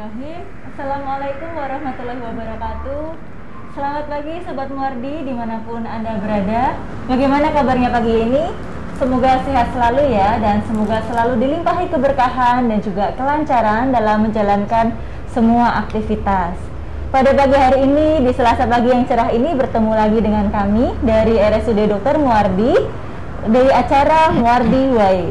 Bismillahirrahmanirrahim. Assalamualaikum warahmatullahi wabarakatuh. Selamat pagi Sobat Muardi dimanapun Anda berada. Bagaimana kabarnya pagi ini? Semoga sehat selalu ya, dan semoga selalu dilimpahi keberkahan dan juga kelancaran dalam menjalankan semua aktivitas. Pada pagi hari ini, di Selasa pagi yang cerah ini, bertemu lagi dengan kami dari RSUD Dr. Muardi dari acara Muardi Way.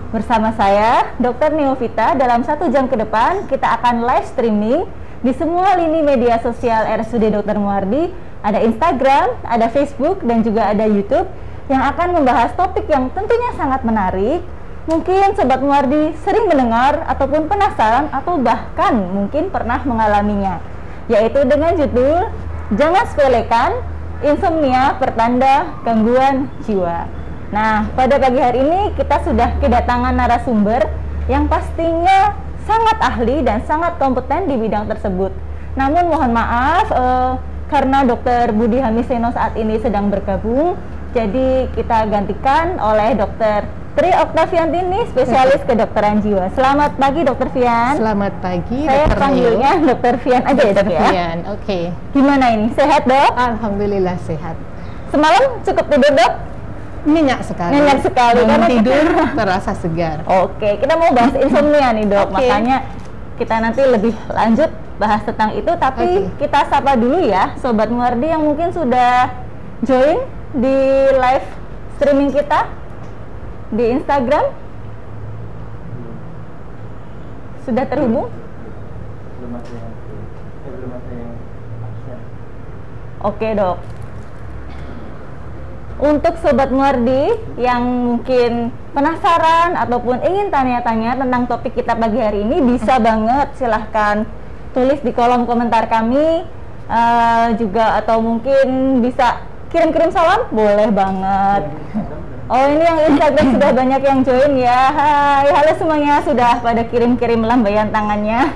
Bersama saya, Dr. Neovita. Dalam 1 jam ke depan, kita akan live streaming di semua lini media sosial RSUD Dr. Muardi. Ada Instagram, ada Facebook, dan juga ada YouTube yang akan membahas topik yang tentunya sangat menarik. Mungkin Sobat Muardi sering mendengar ataupun penasaran atau bahkan mungkin pernah mengalaminya, yaitu dengan judul "Jangan Sepelekan Insomnia Pertanda Gangguan Jiwa". Nah, pada pagi hari ini kita sudah kedatangan narasumber yang pastinya sangat ahli dan sangat kompeten di bidang tersebut. Namun mohon maaf, karena Dr. Budi Hamiseno saat ini sedang bergabung, jadi kita gantikan oleh Dr. Tri Oktaviantini, spesialis kedokteran jiwa. Selamat pagi Dr. Fian. Selamat pagi. Saya panggilnya Dr. Fian aja ya Dok ya. Fian, oke. Gimana ini? Sehat Dok? Alhamdulillah sehat. Semalam cukup tidur Dok? Nyenyak sekali. Nyenyak sekali. Bangun tidur terasa segar. Oke, kita mau bahas insomnia nih Dok. Oke. Makanya kita nanti lebih lanjut bahas tentang itu. Tapi kita sapa dulu ya Sobat Muardi yang mungkin sudah join di live streaming kita di Instagram. Sudah terhubung? Belum ada yang absen. Oke Dok. Untuk Sobat Muardi yang mungkin penasaran ataupun ingin tanya-tanya tentang topik kita pagi hari ini, bisa banget silahkan tulis di kolom komentar kami, juga atau mungkin bisa kirim-kirim salam, boleh banget. Oh, ini yang Instagram sudah banyak yang join ya. Hai, halo semuanya, sudah pada kirim-kirim lambaian tangannya.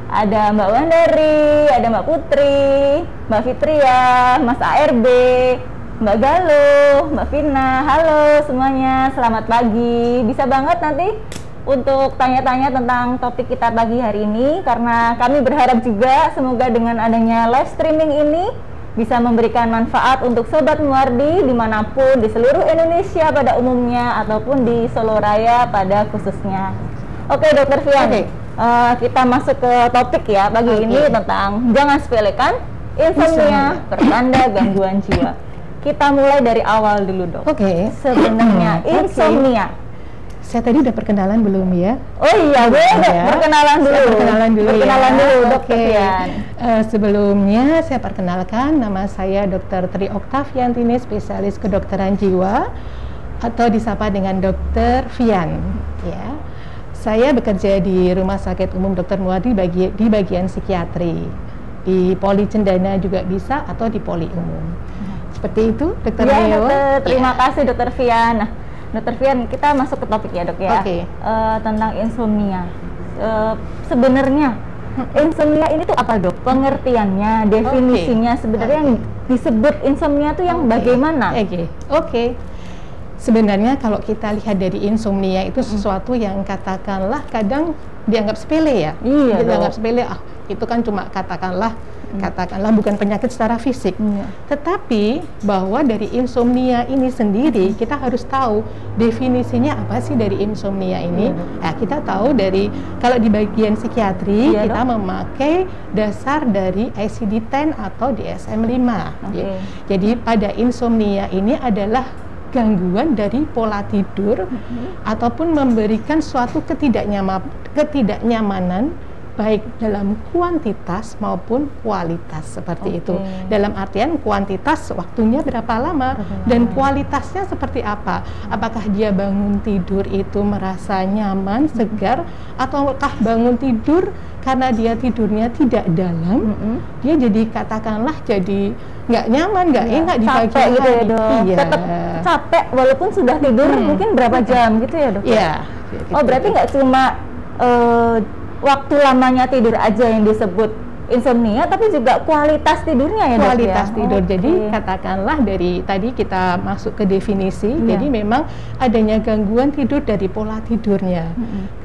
Ada Mbak Wandari, ada Mbak Putri, Mbak Fitria, Mas ARB, Mbak Galuh, Mbak Vina. Halo semuanya, selamat pagi. Bisa banget nanti untuk tanya-tanya tentang topik kita pagi hari ini, karena kami berharap juga semoga dengan adanya live streaming ini bisa memberikan manfaat untuk Sobat Muardi dimanapun di seluruh Indonesia pada umumnya ataupun di Solo Raya pada khususnya. Oke Dr. Fian, kita masuk ke topik ya pagi ini tentang jangan sepelekan insomnia pertanda gangguan jiwa. Kita mulai dari awal dulu Dok. Sebenarnya insomnia. Saya tadi udah perkenalan belum ya? Oh iya, boleh ya. Perkenalan dulu. Perkenalan dulu Perkenalan dulu Dr. Fian. Sebelumnya saya perkenalkan, nama saya Dr. Tri Oktaviantini, spesialis kedokteran jiwa atau disapa dengan Dr. Fian. Ya, saya bekerja di Rumah Sakit Umum Dr. Muardi di bagian psikiatri. Di Poli Cendana juga bisa atau di Poli Umum. Seperti itu, Dr. Neo. Terima kasih Dr. Fian. Nah, Dr. Fian, kita masuk ke topik ya Dok ya. Tentang insomnia. Sebenarnya insomnia ini tuh apa Dok? Pengertiannya, definisinya sebenarnya yang disebut insomnia tuh yang bagaimana? Sebenarnya kalau kita lihat dari insomnia itu sesuatu yang katakanlah kadang dianggap sepele ya. Iya, dianggap sepele, itu kan cuma katakanlah bukan penyakit secara fisik. Tetapi bahwa dari insomnia ini sendiri kita harus tahu definisinya apa sih dari insomnia ini. Nah, kita tahu dari kalau di bagian psikiatri kita memakai dasar dari ICD-10 atau DSM-5. Jadi pada insomnia ini adalah gangguan dari pola tidur ataupun memberikan suatu ketidaknyamanan baik dalam kuantitas maupun kualitas seperti itu. Dalam artian kuantitas waktunya berapa lama dan kualitasnya seperti apa? Apakah dia bangun tidur itu merasa nyaman, segar, ataukah bangun tidur karena dia tidurnya tidak dalam, dia jadi katakanlah jadi nggak nyaman, nggak enak di pagi hari. Gitu ya Dok. Tetap capek walaupun sudah tidur mungkin berapa jam gitu ya Dok? Iya. Oh, berarti nggak cuma waktu lamanya tidur aja yang disebut insomnia, tapi juga kualitas tidurnya ya Dok? Kualitas tidur. Jadi katakanlah dari tadi kita masuk ke definisi, jadi memang adanya gangguan tidur dari pola tidurnya.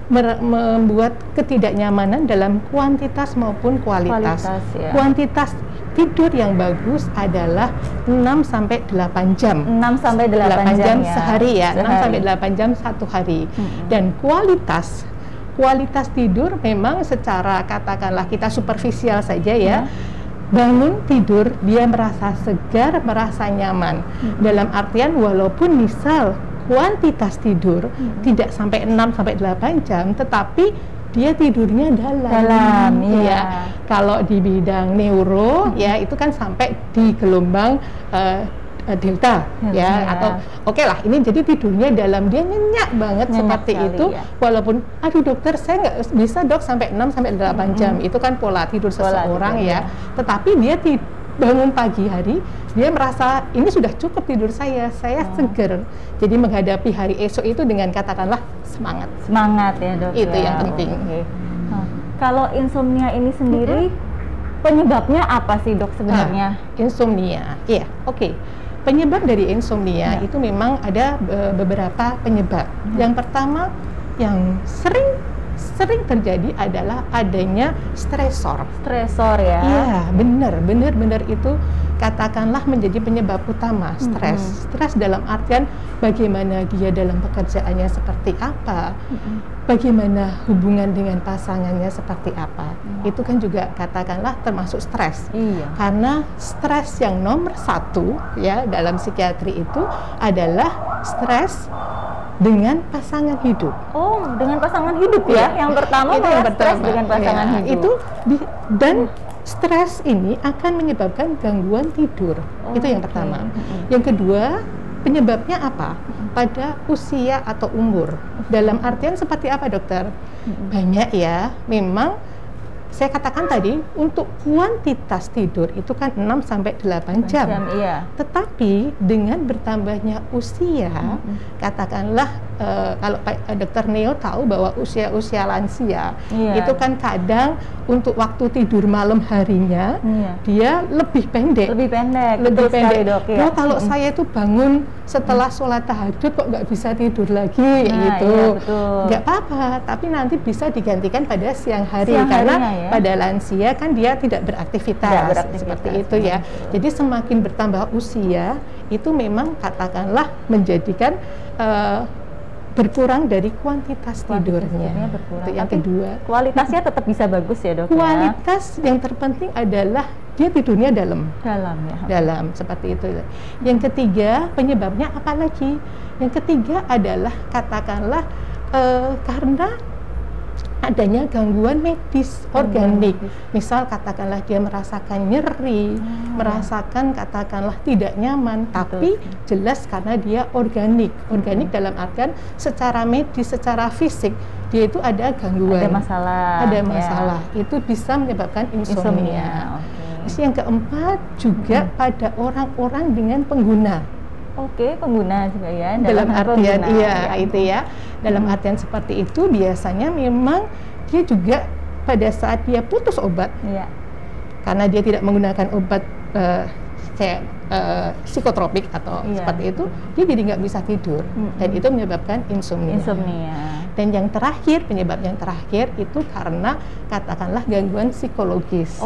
membuat ketidaknyamanan dalam kuantitas maupun kualitas. Ya. Kuantitas tidur yang bagus adalah 6 sampai 8 jam. 6 sampai 8 jam ya. Sehari ya, 6 sampai 8 jam satu hari. Dan kualitas tidur memang secara katakanlah kita superficial saja ya. Bangun tidur dia merasa segar, merasa nyaman. Dalam artian walaupun misal kuantitas tidur tidak sampai 6 sampai 8 jam, tetapi dia tidurnya dalam ya. Kalau di bidang neuro ya itu kan sampai di gelombang delta ya, atau oke lah ini jadi tidurnya dalam, dia nyenyak banget seperti itu ya. Walaupun aduh dokter saya nggak bisa dok sampai 6 sampai 8 jam, itu kan pola tidur seseorang ya. Tetapi dia bangun pagi hari dia merasa ini sudah cukup tidur saya seger, jadi menghadapi hari esok itu dengan katakanlah semangat ya dok. Itu yang penting. Kalau insomnia ini sendiri penyebabnya apa sih dok sebenarnya? Insomnia ya penyebab dari insomnia itu memang ada beberapa penyebab. Yang pertama yang sering terjadi adalah adanya stresor ya. Iya, benar itu katakanlah menjadi penyebab utama. Stres dalam artian bagaimana dia dalam pekerjaannya seperti apa, bagaimana hubungan dengan pasangannya seperti apa. Itu kan juga katakanlah termasuk stres. Karena stres yang nomor 1 ya dalam psikiatri itu adalah stres dengan pasangan hidup. Oh, dengan pasangan hidup ya. Yang pertama itu stres dengan pasangan hidup. Dan stres ini akan menyebabkan gangguan tidur. Itu yang pertama. Yang kedua, penyebabnya apa? Pada usia atau umur. Dalam artian seperti apa, dokter? Banyak ya. Memang saya katakan tadi untuk kuantitas tidur itu kan 6 sampai 8 jam. Tetapi dengan bertambahnya usia, katakanlah kalau Dokter Neo tahu bahwa usia lansia itu kan kadang untuk waktu tidur malam harinya dia lebih pendek. Sekali, dok, ya. Kalau saya itu bangun setelah sholat tahajud kok nggak bisa tidur lagi gitu. Nggak apa-apa, tapi nanti bisa digantikan pada siang hari karena pada lansia kan dia tidak beraktivitas seperti itu ya. Jadi semakin bertambah usia itu memang katakanlah menjadikan berkurang dari kuantitas tidurnya. Itu yang kedua. Kualitasnya tetap bisa bagus ya dok. Kualitas yang terpenting adalah dia tidurnya dalam seperti itu. Yang ketiga penyebabnya apa lagi? Yang ketiga adalah katakanlah karena adanya gangguan medis organik. Misal katakanlah dia merasakan nyeri, merasakan katakanlah tidak nyaman, tapi jelas karena dia organik dalam artian secara medis, secara fisik dia itu ada gangguan, ada masalah. Itu bisa menyebabkan insomnia. Terus yang keempat juga pada orang-orang dengan pengguna. Pengguna juga ya. Dalam artian itu ya. Dalam artian seperti itu biasanya memang dia juga pada saat dia putus obat, karena dia tidak menggunakan obat psikotropik atau seperti itu, dia jadi nggak bisa tidur dan itu menyebabkan insomnia. Dan yang terakhir, penyebab yang terakhir itu karena katakanlah gangguan psikologis.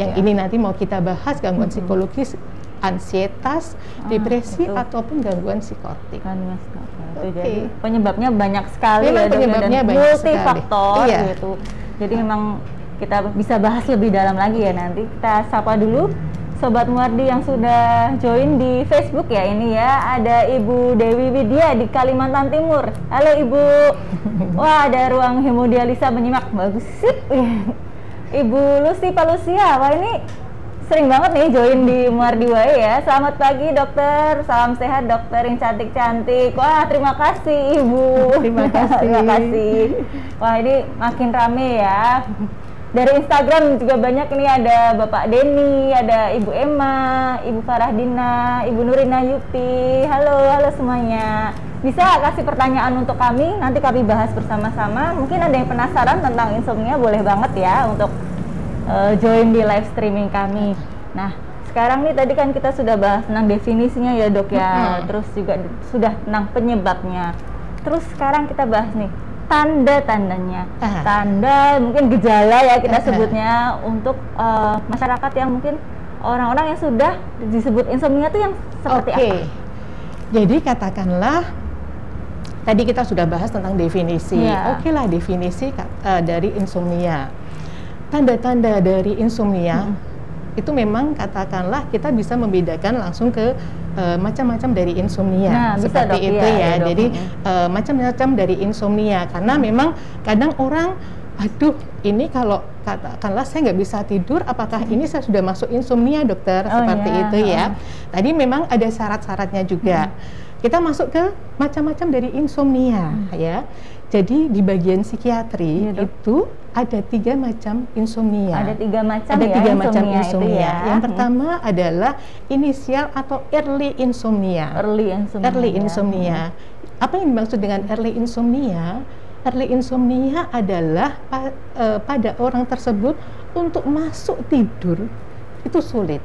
Yang ini nanti mau kita bahas gangguan psikologis, ansietas, depresi ataupun gangguan psikotik. Jadi penyebabnya banyak sekali ya, penyebabnya dan multifaktor gitu. Jadi memang kita bisa bahas lebih dalam lagi ya nanti. Kita sapa dulu Sobat Muardi yang sudah join di Facebook ya ini ya. Ada Ibu Dewi Widya di Kalimantan Timur. Halo Ibu. Wah, ada ruang hemodialisa menyimak, bagus sih. Ibu Lucy Palusia, wah ini sering banget nih join di Muardi Wae ya. Selamat pagi dokter, salam sehat dokter yang cantik-cantik. Wah terima kasih Ibu. Terima kasih. Wah ini makin rame ya. Dari Instagram juga banyak, ini ada Bapak Denny, ada Ibu Emma, Ibu Farahdina, Ibu Nurina Yuti. Halo semuanya. Bisa kasih pertanyaan untuk kami, nanti kami bahas bersama-sama. Mungkin ada yang penasaran tentang insomnia, boleh banget ya untuk join di live streaming kami. Nah, sekarang nih tadi kan kita sudah bahas tentang definisinya ya dok ya, terus juga sudah tentang penyebabnya. Terus sekarang kita bahas nih, tanda-tandanya. Tanda mungkin gejala ya kita sebutnya untuk masyarakat yang mungkin orang-orang yang sudah disebut insomnia itu yang seperti apa? Jadi katakanlah tadi kita sudah bahas tentang definisi. Oke lah, definisi dari insomnia. Tanda-tanda dari insomnia itu memang katakanlah kita bisa membedakan langsung ke macam-macam dari insomnia. Seperti itu ya. Jadi macam-macam dari insomnia karena memang kadang orang, aduh ini kalau katakanlah saya nggak bisa tidur, apakah ini saya sudah masuk insomnia dokter? Seperti itu ya. Tadi memang ada syarat-syaratnya juga. Kita masuk ke macam-macam dari insomnia ya. Jadi di bagian psikiatri itu ada 3 macam insomnia. Ada 3 macam ada ya 3 macam insomnia. ya. Yang pertama adalah inisial atau early insomnia. Early insomnia. Apa yang dimaksud dengan early insomnia? Early insomnia adalah pada orang tersebut untuk masuk tidur itu sulit.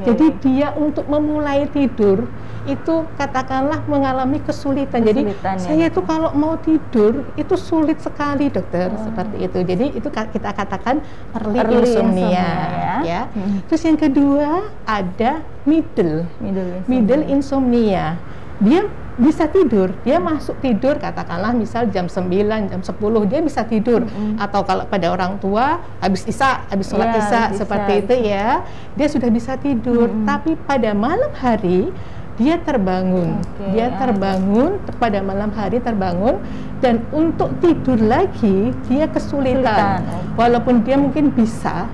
Jadi dia untuk memulai tidur itu katakanlah mengalami kesulitan. Jadi saya itu kalau mau tidur itu sulit sekali dokter, seperti itu. Jadi itu kita katakan early insomnia ya. Terus yang kedua ada middle insomnia. Dia bisa tidur, dia masuk tidur katakanlah misal jam 9, jam 10 dia bisa tidur. Atau kalau pada orang tua habis sholat isya seperti itu ya, dia sudah bisa tidur. Tapi pada malam hari dia terbangun, pada malam hari terbangun dan untuk tidur lagi dia kesulitan. Walaupun dia mungkin bisa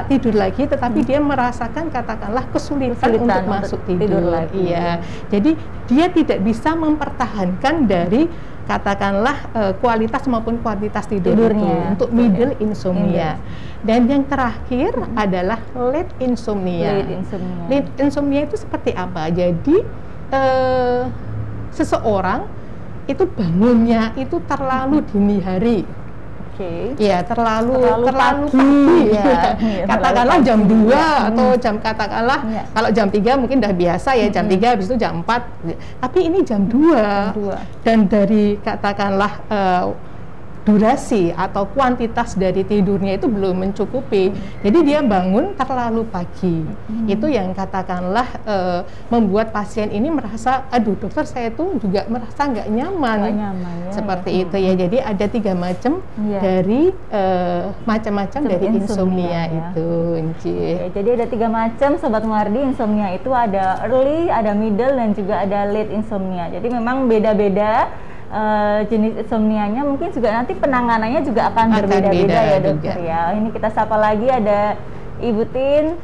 tidur lagi, tetapi dia merasakan katakanlah kesulitan untuk masuk tidur lagi. Jadi dia tidak bisa mempertahankan dari katakanlah kualitas maupun kuantitas tidurnya untuk middle insomnia. Dan yang terakhir adalah late insomnia. Late insomnia itu seperti apa? Jadi seseorang itu bangunnya itu terlalu dini hari. Ya, terlalu pagi ya. Katakanlah jam 2 atau jam katakanlah kalau jam 3 mungkin udah biasa ya, jam 3 habis itu jam 4. Tapi ini jam 2. Dan dari katakanlah durasi atau kuantitas dari tidurnya itu belum mencukupi. Jadi dia bangun terlalu pagi. Itu yang katakanlah membuat pasien ini merasa, aduh dokter saya itu juga merasa nggak nyaman. Seperti itu ya. Jadi ada 3 macam dari macam-macam dari insomnia itu. Jadi ada 3 macam Sobat Muardi insomnia itu, ada early, ada middle, dan juga ada late insomnia. Jadi memang beda-beda jenis insomnianya, mungkin juga nanti penanganannya juga akan berbeda-beda ya dokter ya. Ini kita sapa lagi, ada Ibu Tin.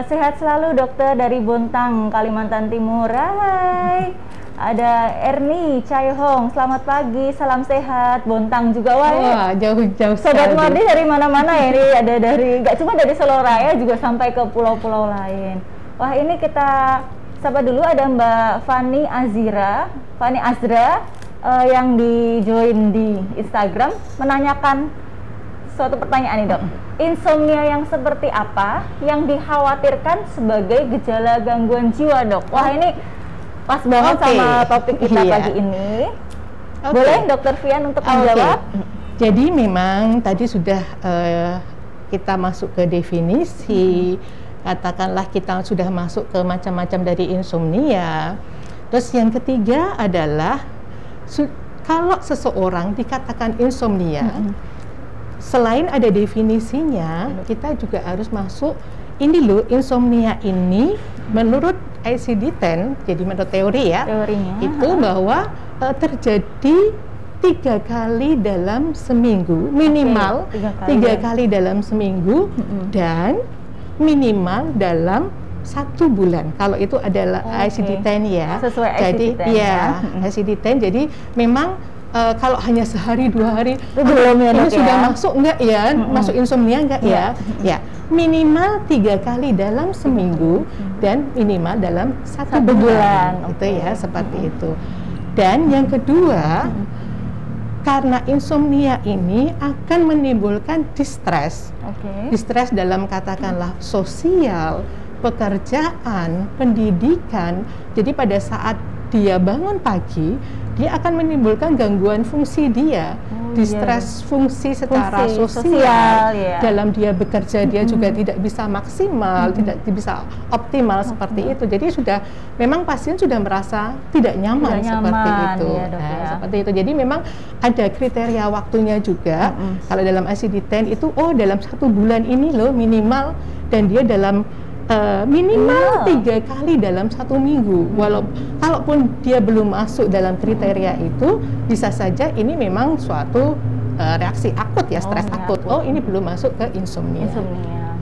Sehat selalu dokter dari Bontang, Kalimantan Timur. Hai. Ada Erni Chaihong, selamat pagi, salam sehat. Bontang juga. Wah, jauh-jauh. Sobat Muardi dari mana-mana ya, ini ada dari, nggak cuma dari Solo Raya, juga sampai ke pulau-pulau lain. Wah, ini kita sapa dulu, ada Mbak Fani Azra yang di join di Instagram menanyakan suatu pertanyaan nih dok. Insomnia yang seperti apa yang dikhawatirkan sebagai gejala gangguan jiwa dok? Wah, ini pas banget sama topik kita pagi ini. Boleh dokter Fian untuk menjawab? Jadi memang tadi sudah kita masuk ke definisi, katakanlah kita sudah masuk ke macam-macam dari insomnia. Terus yang ketiga adalah kalau seseorang dikatakan insomnia, selain ada definisinya, kita juga harus masuk ini loh, insomnia ini menurut ICD-10, jadi menurut teori ya, itu bahwa terjadi 3 kali dalam seminggu, minimal 3 kali dalam seminggu, dan minimal dalam 1 bulan. Kalau itu adalah ICD-10 ya. Sesuai jadi ICD-10 ya, ICD-10. Jadi memang kalau hanya sehari 2 hari belum ya, ini sudah masuk enggak ya? Masuk insomnia enggak ya? Ya, minimal 3 kali dalam seminggu dan minimal dalam 1 bulan. Itu ya, seperti itu. Dan yang kedua, karena insomnia ini akan menimbulkan distress. Distress dalam katakanlah sosial, pekerjaan, pendidikan. Jadi pada saat dia bangun pagi, dia akan menimbulkan gangguan fungsi dia, distres fungsi secara sosial ya. Dalam dia bekerja dia juga tidak bisa maksimal, tidak bisa optimal seperti itu. Jadi memang pasien sudah merasa tidak nyaman seperti itu. Ya, Dok, ya. Seperti itu. Jadi memang ada kriteria waktunya juga. Kalau dalam ICD-10 itu dalam 1 bulan ini loh minimal, dan dia dalam minimal 3 kali dalam 1 minggu. Kalaupun dia belum masuk dalam kriteria itu, bisa saja ini memang suatu reaksi akut ya, stres akut. Ini belum masuk ke insomnia.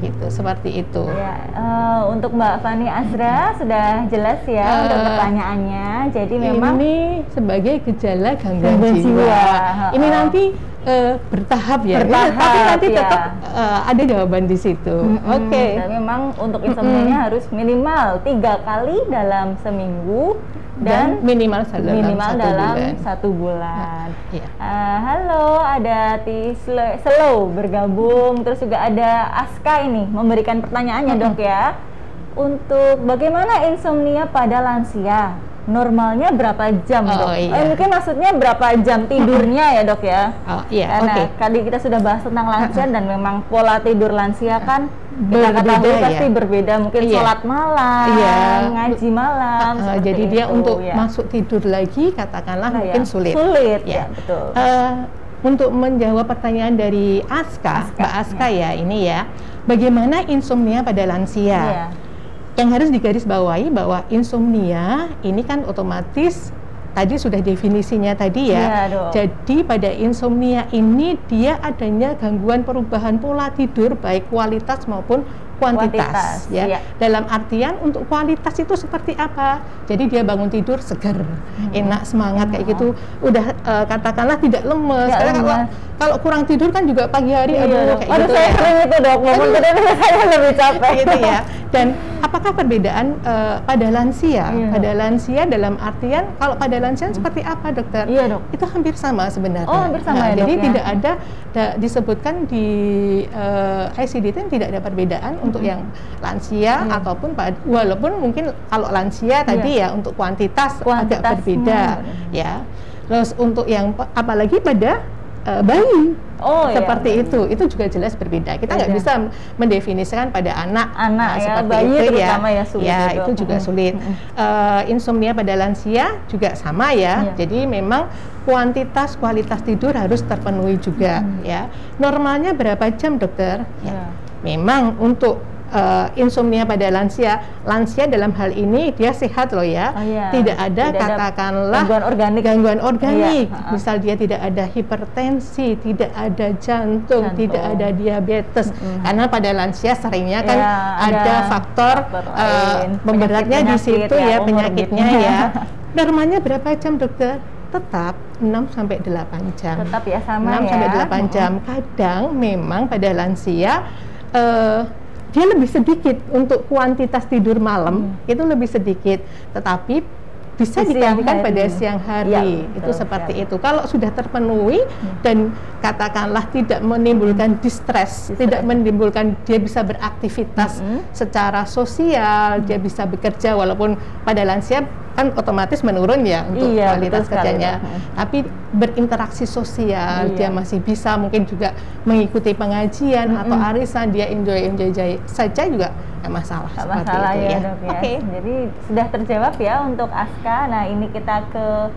Gitu, seperti itu. Ya, untuk Mbak Fani Azra sudah jelas ya untuk pertanyaannya. Jadi memang ini sebagai gejala gangguan jiwa. Ini nanti bertahap ya, tapi nanti tetap ada jawaban di situ. Oke. Dan memang untuk insomnia harus minimal 3 kali dalam seminggu dan minimal dalam 1 bulan. Halo, ada Slow bergabung, terus juga ada Aska ini memberikan pertanyaannya Dok ya. Untuk bagaimana insomnia pada lansia? Normalnya berapa jam Dok? Mungkin maksudnya berapa jam tidurnya ya Dok ya? Karena tadi kita sudah bahas tentang lansia dan memang pola tidur lansia kan kita ketahui pasti berbeda, mungkin sholat malam, ngaji malam. Jadi dia untuk masuk tidur lagi katakanlah mungkin sulit ya betul. Untuk menjawab pertanyaan dari Mbak Aska ya, ini ya, bagaimana insomnia pada lansia? Yang harus digarisbawahi bahwa insomnia ini kan otomatis tadi sudah definisinya tadi ya. Jadi pada insomnia ini dia adanya gangguan perubahan pola tidur baik kualitas maupun kuantitas ya. Dalam artian untuk kualitas itu seperti apa? Jadi dia bangun tidur segar, enak, semangat kayak gitu. Udah katakanlah tidak lemes. Karena kalau kurang tidur kan juga pagi hari kayak gitu saya sering itu Dok, bangun tidur saya lebih capek gitu ya. Dan apakah perbedaan pada lansia? Pada lansia dalam artian kalau pada lansia seperti apa Dokter? Dok. Itu hampir sama sebenarnya. Hampir sama ya, jadi Dok, tidak ada disebutkan di ICD-10 tidak ada perbedaan untuk yang lansia ataupun walaupun mungkin kalau lansia tadi ya untuk kuantitas agak berbeda ya. Terus untuk yang apalagi pada bayi seperti itu juga jelas berbeda. Kita nggak bisa mendefinisikan pada anak seperti bayi itu terutama ya sulit itu juga sulit. Insomnia pada lansia juga sama ya. Jadi memang kuantitas kualitas tidur harus terpenuhi juga ya. Normalnya berapa jam Dokter? Memang untuk insomnia pada lansia dalam hal ini dia sehat loh ya, tidak ada katakanlah gangguan organik. Misal dia tidak ada hipertensi, tidak ada jantung, tidak ada diabetes, karena pada lansia seringnya kan ada faktor pemberatnya di situ ya, penyakitnya ya. Normalnya berapa jam Dokter? Tetap 6-8 jam. Tetap ya sama 6-8 jam. Kadang memang pada lansia dia lebih sedikit untuk kuantitas tidur malam, itu lebih sedikit, tetapi bisa digantikan pada siang hari. Itu seperti itu. Kalau sudah terpenuhi dan katakanlah tidak menimbulkan distres, tidak menimbulkan, dia bisa beraktivitas secara sosial, dia bisa bekerja walaupun pada lansia kan otomatis menurun ya untuk kualitas kerjanya, tapi berinteraksi sosial, dia masih bisa mungkin juga mengikuti pengajian atau arisan, dia enjoy saja juga nggak masalah. Seperti itu ya, Dok, ya. Jadi sudah terjawab ya untuk Aska. Nah ini kita ke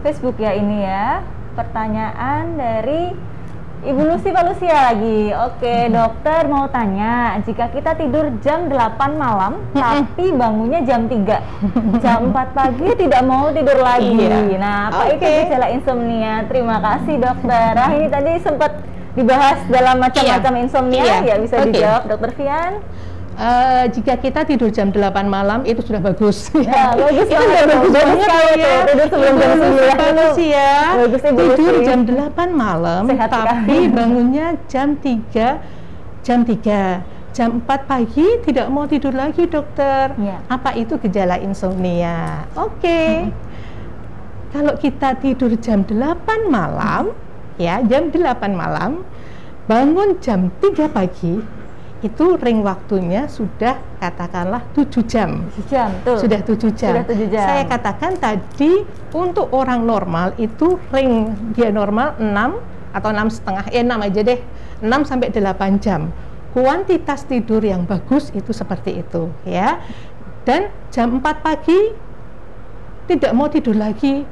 Facebook ya, ini ya pertanyaan dari Ibu Lucy Palusia lagi. Oke, Dokter mau tanya, jika kita tidur jam 8 malam tapi bangunnya jam 3, jam 4 pagi tidak mau tidur lagi. Nah, apa itu gejala insomnia? Terima kasih Dokter. Nah, ini tadi sempat dibahas dalam macam-macam insomnia, ya bisa dijawab Dokter Fian. Jika kita tidur jam 8 malam itu sudah bagus. Bagus itu udah bagus banget ya. Tidur sebelum jam 9. Tidur jam 8 malam tapi bangunnya jam 3. Jam 4 pagi tidak mau tidur lagi Dokter. Apa itu gejala insomnia? Kalau kita tidur jam 8 malam ya, jam 8 malam bangun jam 3 pagi, itu ring waktunya sudah katakanlah 7 jam. 7 jam, tuh. Sudah 7 jam. Sudah 7 jam. Saya katakan tadi untuk orang normal itu ring dia normal 6 atau 6,5, 6 aja deh, 6 sampai 8 jam. Kuantitas tidur yang bagus itu seperti itu ya. Dan jam 4 pagi tidak mau tidur lagi.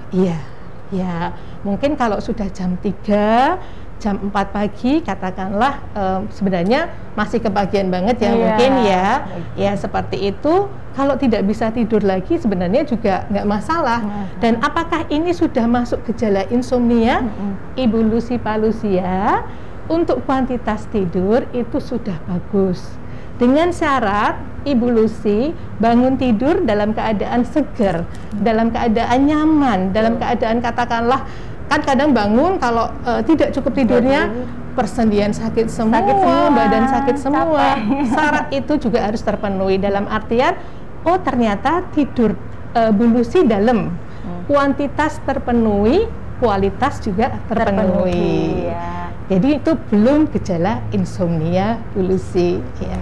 Iya, ya mungkin kalau sudah jam 3, jam 4 pagi katakanlah sebenarnya masih kebagian banget ya, mungkin ya seperti itu. Kalau tidak bisa tidur lagi sebenarnya juga nggak masalah. Dan apakah ini sudah masuk gejala insomnia? Ibu Lucy Palusia, untuk kuantitas tidur itu sudah bagus. Dengan syarat Ibu Lucy bangun tidur dalam keadaan segar, dalam keadaan nyaman, dalam keadaan katakanlah, kan kadang bangun kalau tidak cukup tidurnya, persendian sakit semua, badan sakit semua. Syarat itu juga harus terpenuhi dalam artian, oh ternyata tidur Bu Lucy dalam, kuantitas terpenuhi, kualitas juga terpenuhi. Jadi itu belum gejala insomnia Bu Lucy ya.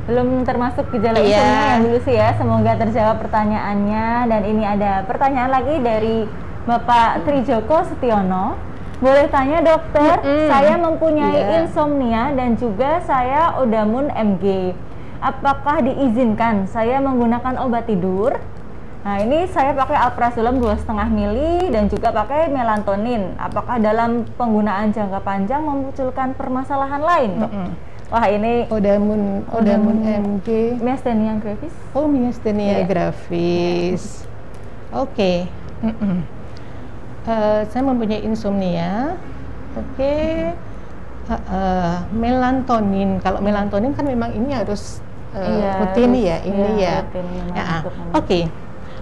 Belum termasuk gejala insomnia ya Bu Lucy ya. Semoga terjawab pertanyaannya. Dan ini ada pertanyaan lagi dari Bapak Trijoko Setiono. Boleh tanya dokter, saya mempunyai insomnia dan juga saya Odamun MG. Apakah diizinkan saya menggunakan obat tidur? Nah ini saya pakai alprazolam 2,5 mili dan juga pakai melatonin. Apakah dalam penggunaan jangka panjang memunculkan permasalahan lain dok? Wah ini Odamun MG, myasthenia gravis. Oh, myasthenia gravis. Oke. Saya mempunyai insomnia. Oke. Melatonin. Kalau melatonin kan memang ini harus rutin ya, ini ya. Oke.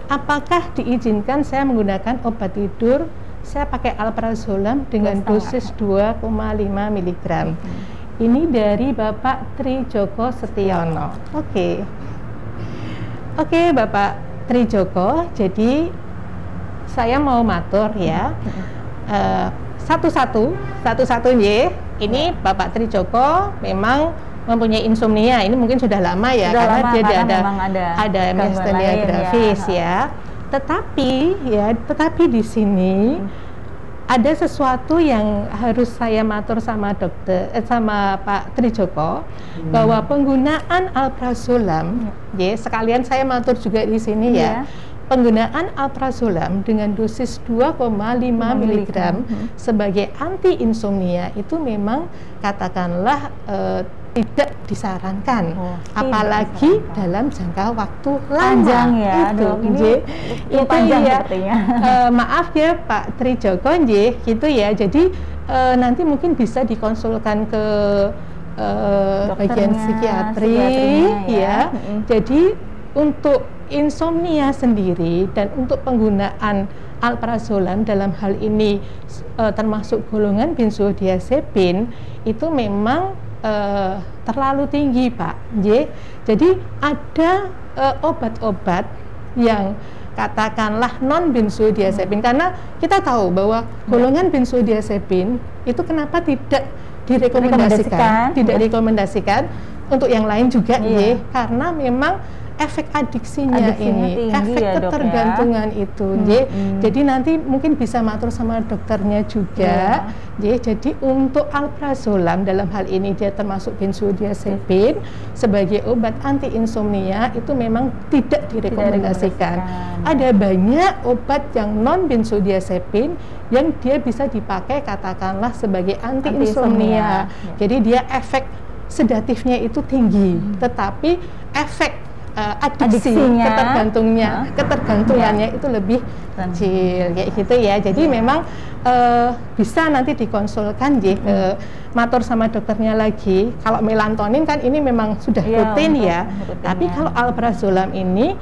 Apakah diizinkan saya menggunakan obat tidur? Saya pakai alprazolam dengan dosis 2,5 mg. Ini dari Bapak Trijoko Setiono. Oke, Bapak Trijoko. Jadi saya mau matur ya. Satu-satu ya. Ini Bapak Trijoko memang mempunyai insomnia. Ini mungkin sudah lama ya, karena dia ada myasthenia gravis ya. Tetapi di sini ada sesuatu yang harus saya matur sama sama Pak Trijoko, bahwa penggunaan alprazolam, sekalian saya matur juga di sini ya, penggunaan alprazolam dengan dosis 2,5 mg sebagai anti insomnia itu memang katakanlah tidak disarankan, apalagi dalam jangka waktu panjang lama. Ya, Itu panjang ya. sepertinya. Maaf ya Pak Trijoko, gitu ya. Jadi nanti mungkin bisa dikonsulkan ke bagian psikiatri ya. Jadi untuk insomnia sendiri dan untuk penggunaan alprazolam dalam hal ini termasuk golongan benzodiazepin itu memang terlalu tinggi Pak. Jadi ada obat-obat yang katakanlah non benzodiazepin, karena kita tahu bahwa golongan benzodiazepin itu kenapa tidak direkomendasikan, untuk yang lain juga karena memang efek adiksinya ini, efek ya, ketergantungan itu. Jadi nanti mungkin bisa matur sama dokternya juga. Jadi untuk alprazolam dalam hal ini dia termasuk benzodiazepin sebagai obat anti insomnia itu memang tidak direkomendasikan. Ada banyak obat yang non benzodiazepin yang dia bisa dipakai katakanlah sebagai anti insomnia. Jadi dia efek sedatifnya itu tinggi, tetapi efek adiksinya, ketergantungannya itu lebih kecil, kayak gitu ya. Jadi memang bisa nanti dikonsulkan matur sama dokternya lagi. Kalau melatonin kan ini memang sudah rutin ya. Tapi kalau alprazolam ini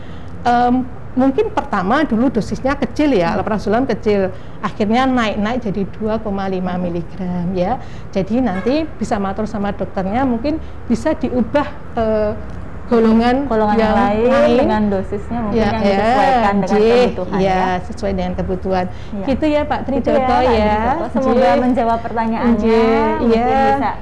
mungkin pertama dulu dosisnya kecil ya, alprazolam kecil, akhirnya naik jadi 2,5 mg ya. Jadi nanti bisa matur sama dokternya, mungkin bisa diubah golongan yang lain dengan dosisnya mungkin yang disesuaikan dengan kebutuhan sesuai dengan kebutuhan. Gitu ya Pak Trijoko ya. Semoga menjawab pertanyaannya. Mungkin bisa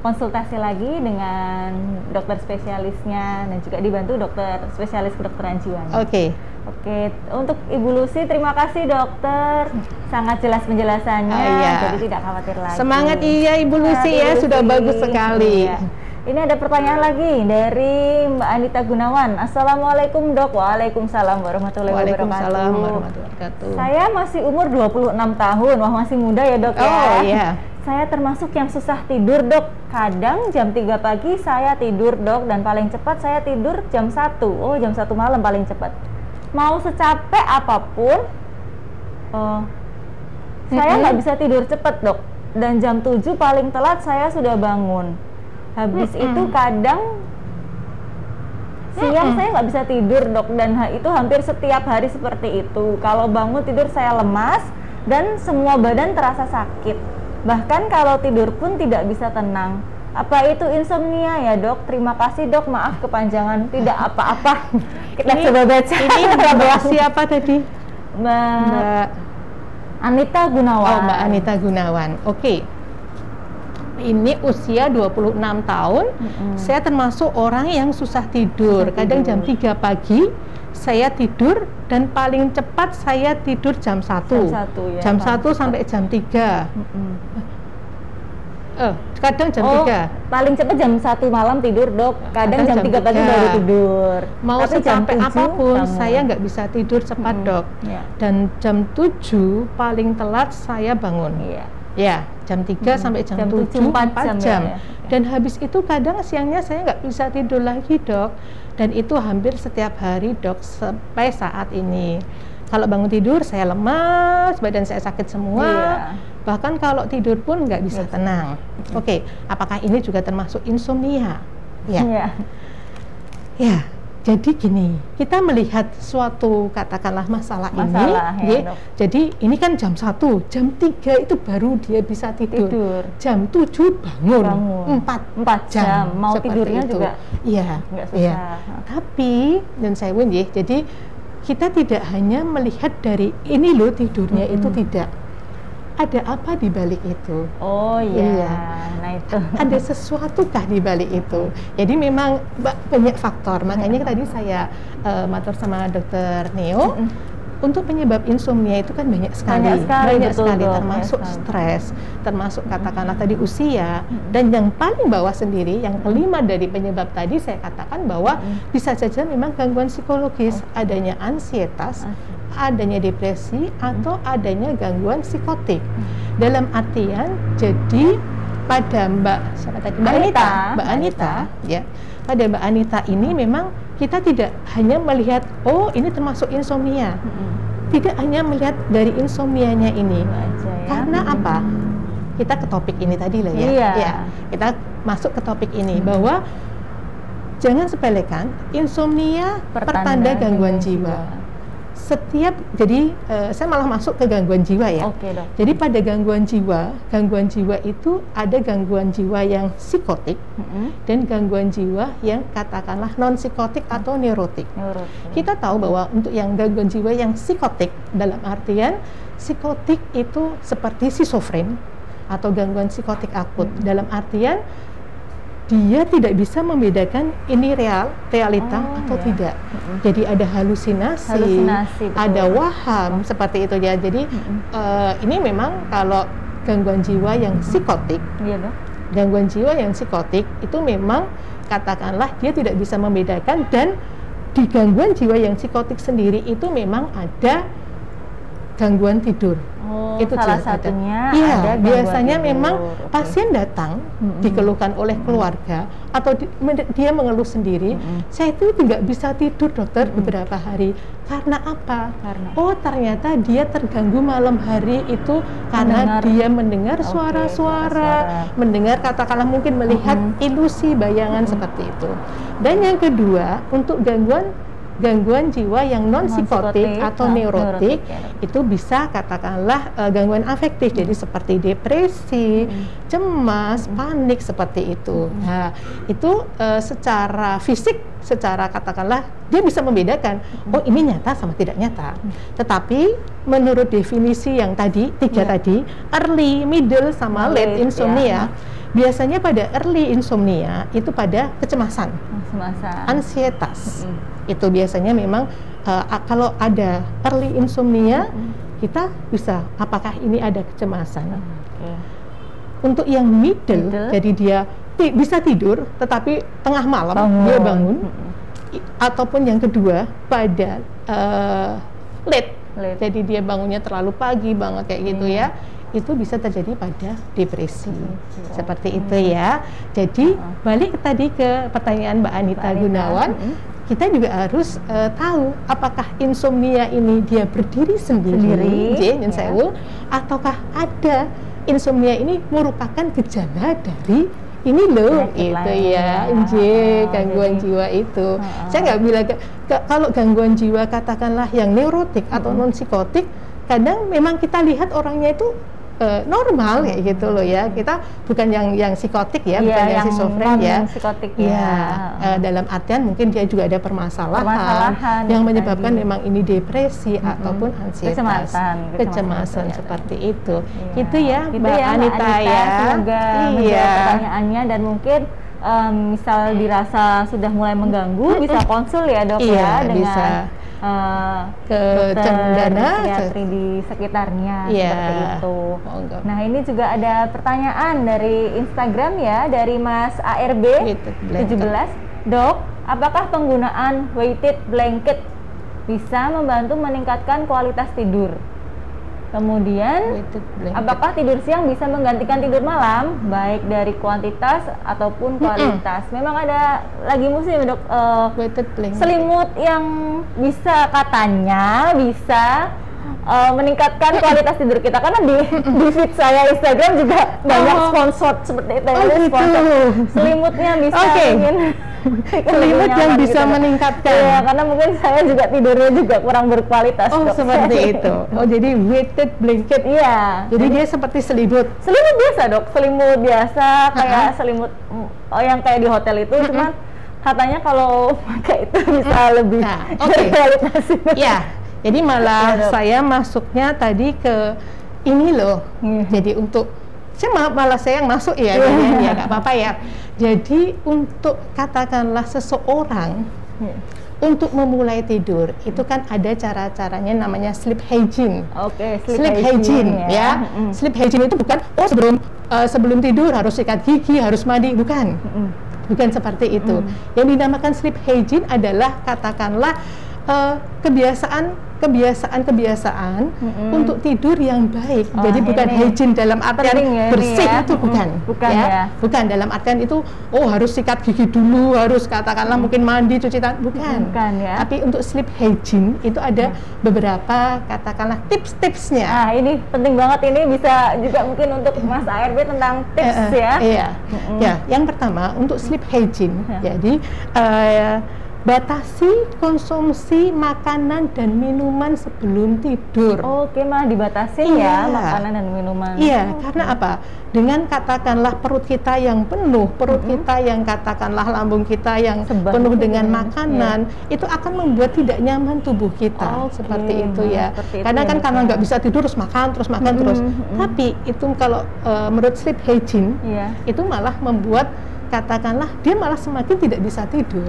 konsultasi lagi dengan dokter spesialisnya dan juga dibantu dokter spesialis kedokteran jiwa. Oke. Oke, untuk Ibu Lucy terima kasih dokter, sangat jelas penjelasannya, Iya. jadi tidak khawatir lagi. Semangat iya Ibu Lucy ya, Ibu sudah Lucy. bagus sekali. Iya. Ini ada pertanyaan lagi dari Mbak Anita Gunawan. Assalamualaikum dok. Waalaikumsalam warahmatullahi wabarakatuh. Waalaikumsalam warahmatullahi wabarakatuh. Saya masih umur 26 tahun, wah masih muda ya dok ya. Oh iya. Saya termasuk yang susah tidur dok. Kadang jam 3 pagi saya tidur dok, dan paling cepat saya tidur jam 1. Oh jam 1 malam paling cepat. Mau secapek apapun, saya nggak bisa tidur cepat dok. Dan jam 7 paling telat saya sudah bangun. Habis itu kadang siang saya nggak bisa tidur dok, dan itu hampir setiap hari seperti itu. Kalau bangun tidur saya lemas dan semua badan terasa sakit. Bahkan kalau tidur pun tidak bisa tenang. Apa itu insomnia ya dok? Terima kasih dok, maaf kepanjangan, tidak apa-apa. Kita coba baca. Ini Mbak siapa tadi? Mbak Anita Gunawan. Oh, Mbak Anita Gunawan. Oke. Ini usia 26 tahun. Saya termasuk orang yang susah tidur. Kadang jam 3 pagi saya tidur, dan paling cepat saya tidur jam 1. Jam 1 sampai jam 3. Kadang jam 3. Paling cepat jam 1 malam tidur dok. Kadang jam 3 pagi baru tidur. Mau Tapi jam secapek 7 apapun bangun. saya nggak bisa tidur cepat dok. Dan jam 7 paling telat saya bangun. Ya, jam 3 sampai jam 7, 4 jam. Ya. Dan habis itu kadang siangnya saya nggak bisa tidur lagi dok. Dan itu hampir setiap hari dok sampai saat ini. Kalau bangun tidur saya lemas, badan saya sakit semua. Bahkan kalau tidur pun nggak bisa tenang. Oke, apakah ini juga termasuk insomnia? Ya. Ya. Jadi gini, kita melihat suatu katakanlah masalah ini, ya, jadi ini kan jam 1, jam 3 itu baru dia bisa tidur. Jam 7 bangun. 4 jam. Mau tidurnya itu juga nggak susah. Iya. Tapi, dan saya jadi kita tidak hanya melihat dari ini loh tidurnya, itu tidak. Ada apa di balik itu? Oh iya. Nah itu. Ada sesuatukah di balik itu? Jadi memang banyak faktor. Makanya tadi saya matur sama Dokter Neo. Untuk penyebab insomnia itu kan banyak sekali, termasuk stres, termasuk katakanlah tadi usia, dan yang paling bawah sendiri, yang kelima dari penyebab tadi saya katakan bahwa bisa saja memang gangguan psikologis, adanya ansietas, adanya depresi, atau adanya gangguan psikotik. Dalam artian, jadi pada Mbak Anita, ya, pada Mbak Anita ini memang kita tidak hanya melihat, oh ini termasuk insomnia. Tidak hanya melihat dari insomnianya ini. Karena apa? Kita ke topik ini tadi lah ya. Ya. Kita masuk ke topik ini, bahwa jangan sepelekan insomnia pertanda gangguan jiwa. Jadi saya malah masuk ke gangguan jiwa ya. Oke, dok. Jadi pada gangguan jiwa itu ada gangguan jiwa yang psikotik dan gangguan jiwa yang katakanlah non psikotik atau neurotik. Kita tahu bahwa untuk yang gangguan jiwa yang psikotik, dalam artian psikotik itu seperti schizofren atau gangguan psikotik akut, dalam artian dia tidak bisa membedakan ini realita atau tidak. Jadi ada halusinasi ada waham, seperti itu ya. Jadi ini memang kalau gangguan jiwa yang psikotik, gangguan jiwa yang psikotik itu memang katakanlah dia tidak bisa membedakan, dan di gangguan jiwa yang psikotik sendiri itu memang ada gangguan tidur. Itu salah satunya ada biasanya tidur. Memang pasien datang dikeluhkan oleh keluarga atau dia mengeluh sendiri, saya itu tidak bisa tidur dokter beberapa hari. Karena apa? Oh ternyata dia terganggu malam hari itu karena dia mendengar suara-suara, mendengar katakanlah mungkin melihat ilusi bayangan seperti itu. Dan yang kedua, untuk gangguan jiwa yang non psikotik atau neurotik itu bisa katakanlah gangguan afektif, jadi seperti depresi, cemas, panik, seperti itu. Nah, itu secara fisik, secara katakanlah dia bisa membedakan, oh ini nyata sama tidak nyata. Tetapi menurut definisi yang tadi, tiga tadi, early, middle, sama late insomnia, biasanya pada early insomnia itu pada kecemasan, ansietas. Itu biasanya memang kalau ada early insomnia, kita bisa apakah ini ada kecemasan. Untuk yang middle, jadi dia bisa tidur tetapi tengah malam dia bangun. Ataupun yang kedua pada late, jadi dia bangunnya terlalu pagi banget kayak gitu ya, itu bisa terjadi pada depresi. Seperti itu ya. Jadi balik tadi ke pertanyaan Mbak Anita Gunawan, kita juga harus tahu apakah insomnia ini dia berdiri sendiri, ataukah ada insomnia ini merupakan gejala dari ini loh, itu ya, gangguan jiwa itu. Saya nggak bilang kalau gangguan jiwa katakanlah yang neurotik atau non psikotik, kadang memang kita lihat orangnya itu normal kayak gitu loh ya. Kita bukan yang psikotik ya, bukan yang schizofren ya. Psikotik dalam artian mungkin dia juga ada permasalahan yang menyebabkan memang ini depresi ataupun ansietas, kecemasan seperti itu. Itu ya Mbak Anita ya. Semoga menjawab pertanyaannya, dan mungkin misal dirasa sudah mulai mengganggu bisa konsul ya dok ya, dengan ke cendana psikiatri di sekitarnya seperti itu. Nah ini juga ada pertanyaan dari Instagram ya, dari Mas ARB 17. Dok, apakah penggunaan weighted blanket bisa membantu meningkatkan kualitas tidur? Kemudian, apakah tidur siang bisa menggantikan tidur malam, baik dari kuantitas ataupun kualitas? Memang ada lagi musim dok, selimut yang bisa meningkatkan kualitas tidur kita, karena di feed saya Instagram juga banyak sponsor seperti itu, sponsor selimutnya bisa selimut yang bisa meningkatkan. Ya, karena mungkin saya juga tidurnya juga kurang berkualitas. Seperti itu. Jadi weighted blanket. Iya. Jadi dia seperti selimut. Selimut biasa dok, selimut biasa kayak selimut yang kayak di hotel itu, cuman katanya kalau pakai itu bisa lebih berkualitas. Ya. Jadi malah saya masuknya tadi ke ini loh. Jadi untuk saya yang masuk ya, ya nggak apa-apa ya. Jadi untuk katakanlah seseorang untuk memulai tidur itu kan ada cara-caranya, namanya sleep hygiene. Sleep hygiene ya. Sleep hygiene itu bukan sebelum tidur harus sikat gigi, harus mandi, bukan. Bukan seperti itu. Yang dinamakan sleep hygiene adalah katakanlah kebiasaan untuk tidur yang baik. Jadi bukan hygiene dalam artian bersih itu bukan dalam artian itu harus sikat gigi dulu, harus katakanlah mungkin mandi, cuci tangan, bukan ya. Tapi untuk sleep hygiene itu ada beberapa katakanlah tips-tipsnya. Ini penting banget, ini bisa juga mungkin untuk Mas ARB tentang tips ya. Ya, yang pertama untuk sleep hygiene. Jadi batasi konsumsi makanan dan minuman sebelum tidur. Malah dibatasi ya makanan dan minuman. Karena apa? Dengan katakanlah perut kita yang penuh, perut kita yang katakanlah lambung kita yang penuh dengan makanan, itu akan membuat tidak nyaman tubuh kita. Seperti itu ya. Karena kan karena nggak bisa tidur terus makan terus. Tapi itu kalau menurut sleep hygiene itu malah membuat katakanlah dia malah semakin tidak bisa tidur.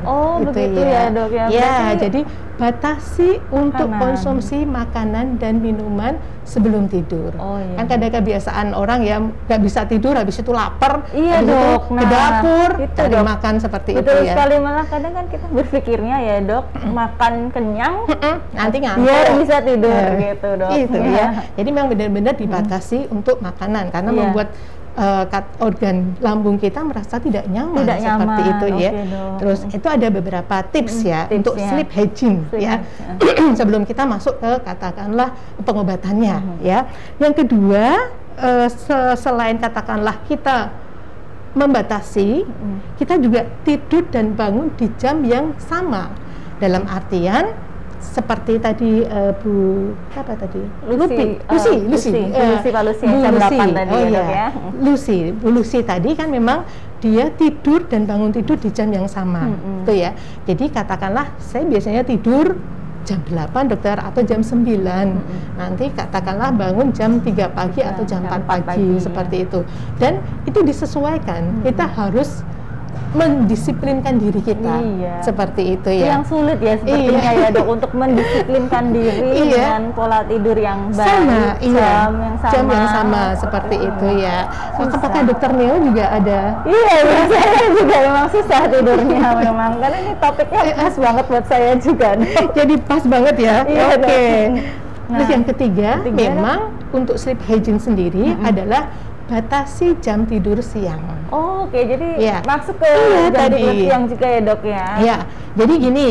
Begitu ya dok ya. Jadi batasi untuk konsumsi makanan dan minuman sebelum tidur. Kan ada kebiasaan orang yang nggak bisa tidur, habis itu lapar, dok, ke dapur cari makan seperti itu ya. Betul sekali, malah kadang kan kita berpikirnya ya dok, makan kenyang nanti ngantuk biar bisa tidur gitu dok. Itu ya. Jadi memang benar-benar dibatasi untuk makanan karena membuat organ lambung kita merasa tidak nyaman seperti itu ya. Terus itu ada beberapa tips ya untuk sleep hygiene ya. Sebelum kita masuk ke katakanlah pengobatannya ya. Yang kedua, selain katakanlah kita membatasi, kita juga tidur dan bangun di jam yang sama. Dalam artian seperti tadi Bu Lucy tadi kan memang dia tidur dan bangun tidur di jam yang sama, itu ya. Jadi katakanlah saya biasanya tidur jam 8 dokter atau jam 9. Nanti katakanlah bangun jam 3 pagi atau jam 4 pagi seperti itu. Dan itu disesuaikan. Kita harus mendisiplinkan diri kita. Seperti itu ya. Yang sulit ya sepertinya ya Dok untuk mendisiplinkan diri dengan pola tidur yang baik, jam yang sama seperti itu ya. Apakah dokter Neo juga ada? Iya, saya juga memang susah tidurnya memang karena ini topiknya pas banget buat saya juga. Jadi pas banget ya. Oke. Terus yang ketiga memang untuk sleep hygiene sendiri adalah batasi jam tidur siang. Oh, oke. Jadi masuk ke jam tidur siang juga ya Dok ya? Iya. Jadi gini,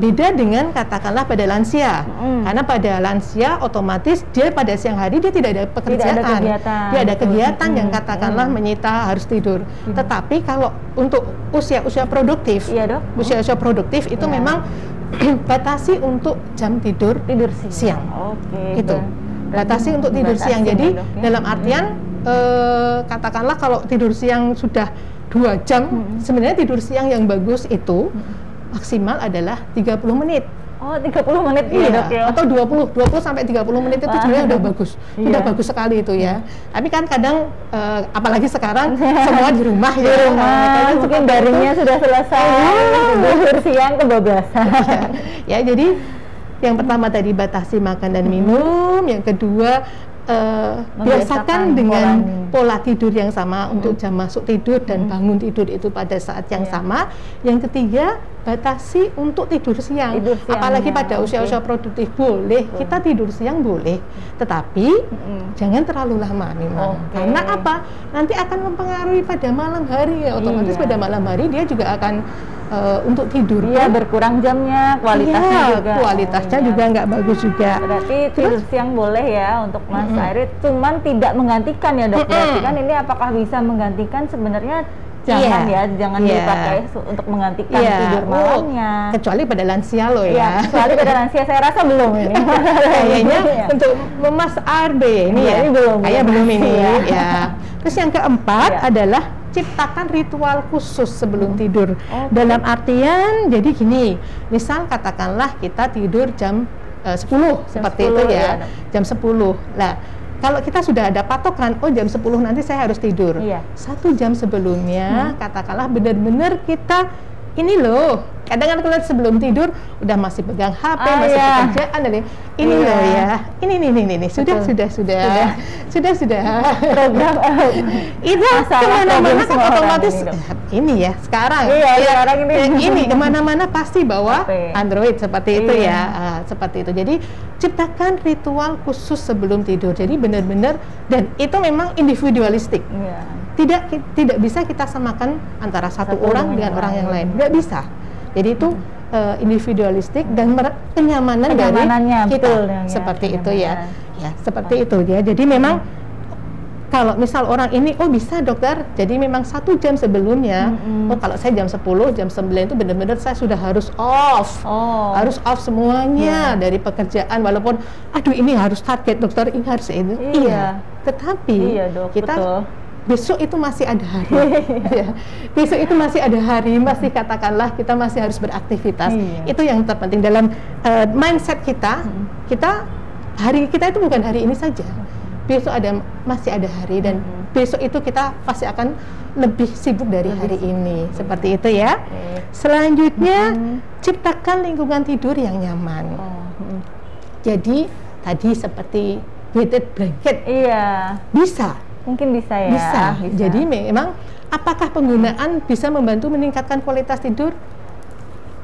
beda dengan katakanlah pada lansia. Karena pada lansia otomatis dia pada siang hari dia tidak ada pekerjaan. Dia ada kegiatan yang katakanlah menyita harus tidur. Tetapi kalau untuk usia-usia produktif, usia-usia produktif itu memang batasi untuk jam tidur siang. Oke. Itu. Batasi untuk tidur siang. Jadi dalam artian katakanlah kalau tidur siang sudah 2 jam, sebenarnya tidur siang yang bagus itu maksimal adalah 30 menit. Oh, 30 menit ya Dok ya? Atau 20 sampai 30 menit itu sebenarnya udah bagus. Udah bagus sekali itu ya. Tapi kan kadang apalagi sekarang semua di rumah ya. Di rumah, mungkin daringnya sudah selesai. Tidur siang kebablasan. Ya, jadi yang pertama tadi batasi makan dan minum, yang kedua biasakan dengan pola tidur yang sama untuk jam masuk tidur dan bangun tidur itu pada saat yang sama. Yang ketiga, batasi untuk tidur siang. Apalagi pada usia-usia produktif boleh kita tidur siang boleh, tetapi jangan terlalu lama memang. Karena apa? Nanti akan mempengaruhi pada malam hari ya. Otomatis pada malam hari dia juga akan untuk tidur berkurang jamnya, kualitasnya juga nggak bagus juga. Berarti tidur siang boleh ya untuk Mas Arit, cuman tidak menggantikan ya Dok. Berarti kan ini apakah bisa menggantikan? Sebenarnya jangan dipakai untuk menggantikan tidur malamnya. Kecuali pada lansia loh ya. Kecuali pada lansia saya rasa belum ini. Kayaknya untuk Mas Arbe ini ya. Belum ini ya. Terus yang keempat adalah ciptakan ritual khusus sebelum tidur. Dalam artian jadi gini, misal katakanlah kita tidur jam 10 seperti itu ya. Jam 10. Nah, kalau kita sudah ada patokan, jam 10 nanti saya harus tidur. 1 jam sebelumnya, katakanlah benar-benar kita ini loh. Kadang kan sebelum tidur udah masih pegang HP, masih pekerjaan dan ini loh ya. Ini sudah. Program itu kemana-mana kan otomatis ini ya sekarang. Sekarang ini kemana-mana pasti bawa Android seperti itu ya. Seperti itu. Jadi ciptakan ritual khusus sebelum tidur. Jadi benar-benar, dan itu memang individualistik. Tidak bisa kita samakan antara satu orang dengan orang yang lain. Nggak bisa. Jadi itu individualistik dan kenyamanan dari kita seperti itu ya. Seperti itu ya. Jadi memang kalau misal orang ini bisa dokter, jadi memang 1 jam sebelumnya, kalau saya jam 10, jam 9 itu benar-benar saya sudah harus off. Harus off semuanya dari pekerjaan, walaupun aduh ini harus target dokter, ini harus ini. Tetapi kita besok itu masih ada hari. Besok itu masih ada hari, masih katakanlah kita masih harus beraktivitas. Itu yang terpenting dalam mindset kita. Hari kita itu bukan hari ini saja. Besok masih ada hari, dan besok itu kita pasti akan lebih sibuk dari hari ini. Seperti itu ya. Selanjutnya ciptakan lingkungan tidur yang nyaman. Jadi tadi seperti weighted blanket. Bisa. Mungkin bisa ya. Bisa. Jadi memang apakah penggunaan bisa membantu meningkatkan kualitas tidur?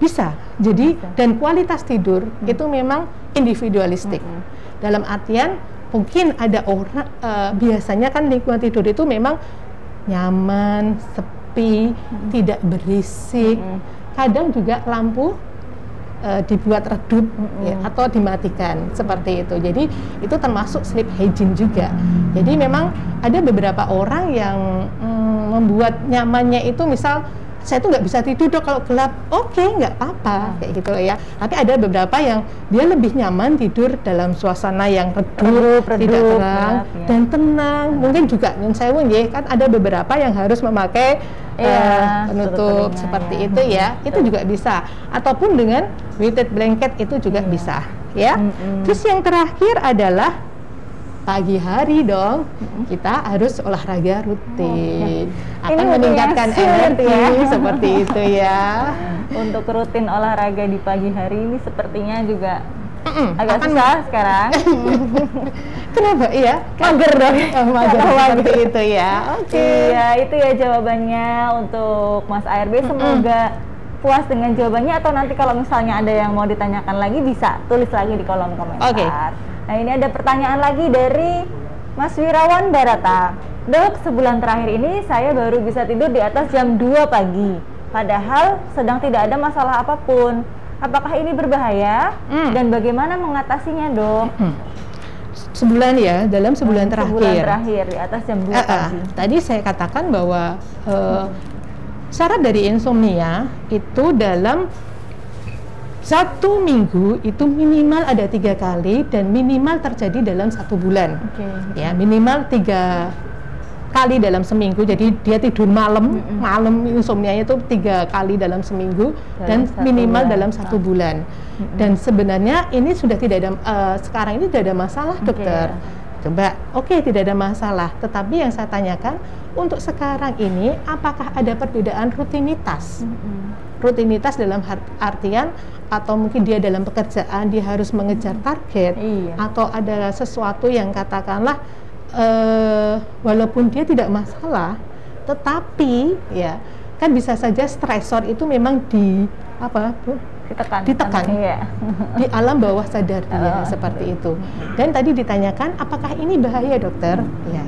Bisa. Jadi dan kualitas tidur itu memang individualistik. Dalam artian mungkin ada orang biasanya kan lingkungan tidur itu memang nyaman, sepi, tidak berisik. Kadang juga lampu dibuat redup atau dimatikan seperti itu. Jadi itu termasuk sleep hygiene juga. Jadi memang ada beberapa orang yang membuat nyamannya itu, misal saya tuh nggak bisa tidur dok kalau gelap. Nggak apa-apa kayak gitu ya. Tapi ada beberapa yang dia lebih nyaman tidur dalam suasana yang redup, tidak terang dan tenang. Mungkin juga saya kan ada beberapa yang harus memakai penutup seperti itu ya, itu juga bisa. Ataupun dengan weighted blanket itu juga bisa ya. Terus yang terakhir adalah pagi hari dong, kita harus olahraga rutin, akan meningkatkan energi seperti itu ya. Untuk rutin olahraga di pagi hari ini sepertinya juga agak susah sekarang. Kenapa? Iya, mager dong. Mager seperti itu ya. Oke. Iya, itu ya jawabannya untuk Mas ARB. Semoga puas dengan jawabannya, atau nanti kalau misalnya ada yang mau ditanyakan lagi bisa tulis lagi di kolom komentar. Nah, ini ada pertanyaan lagi dari Mas Wirawan Barata. Dok, sebulan terakhir ini saya baru bisa tidur di atas jam 2 pagi. Padahal sedang tidak ada masalah apapun. Apakah ini berbahaya? Dan bagaimana mengatasinya, Dok? Sebulan ya, dalam sebulan terakhir. Sebulan terakhir di atas jam 2 pagi. Tadi saya katakan bahwa syarat dari insomnia itu dalam 1 minggu itu minimal ada 3 kali dan minimal terjadi dalam 1 bulan. Ya, minimal 3 kali dalam seminggu. Jadi dia tidur malam, insomnia itu 3 kali dalam seminggu dan minimal dalam 1 bulan. Dan sebenarnya ini sudah tidak ada sekarang ini tidak ada masalah, dokter. Coba, tidak ada masalah. Tetapi yang saya tanyakan untuk sekarang ini, apakah ada perbedaan rutinitas? Rutinitas dalam artian atau mungkin dia dalam pekerjaan dia harus mengejar target, atau ada sesuatu yang katakanlah walaupun dia tidak masalah, tetapi ya kan bisa saja stresor itu memang ditekan di alam bawah sadar dia seperti itu. Dan tadi ditanyakan apakah ini bahaya, dokter? Ya,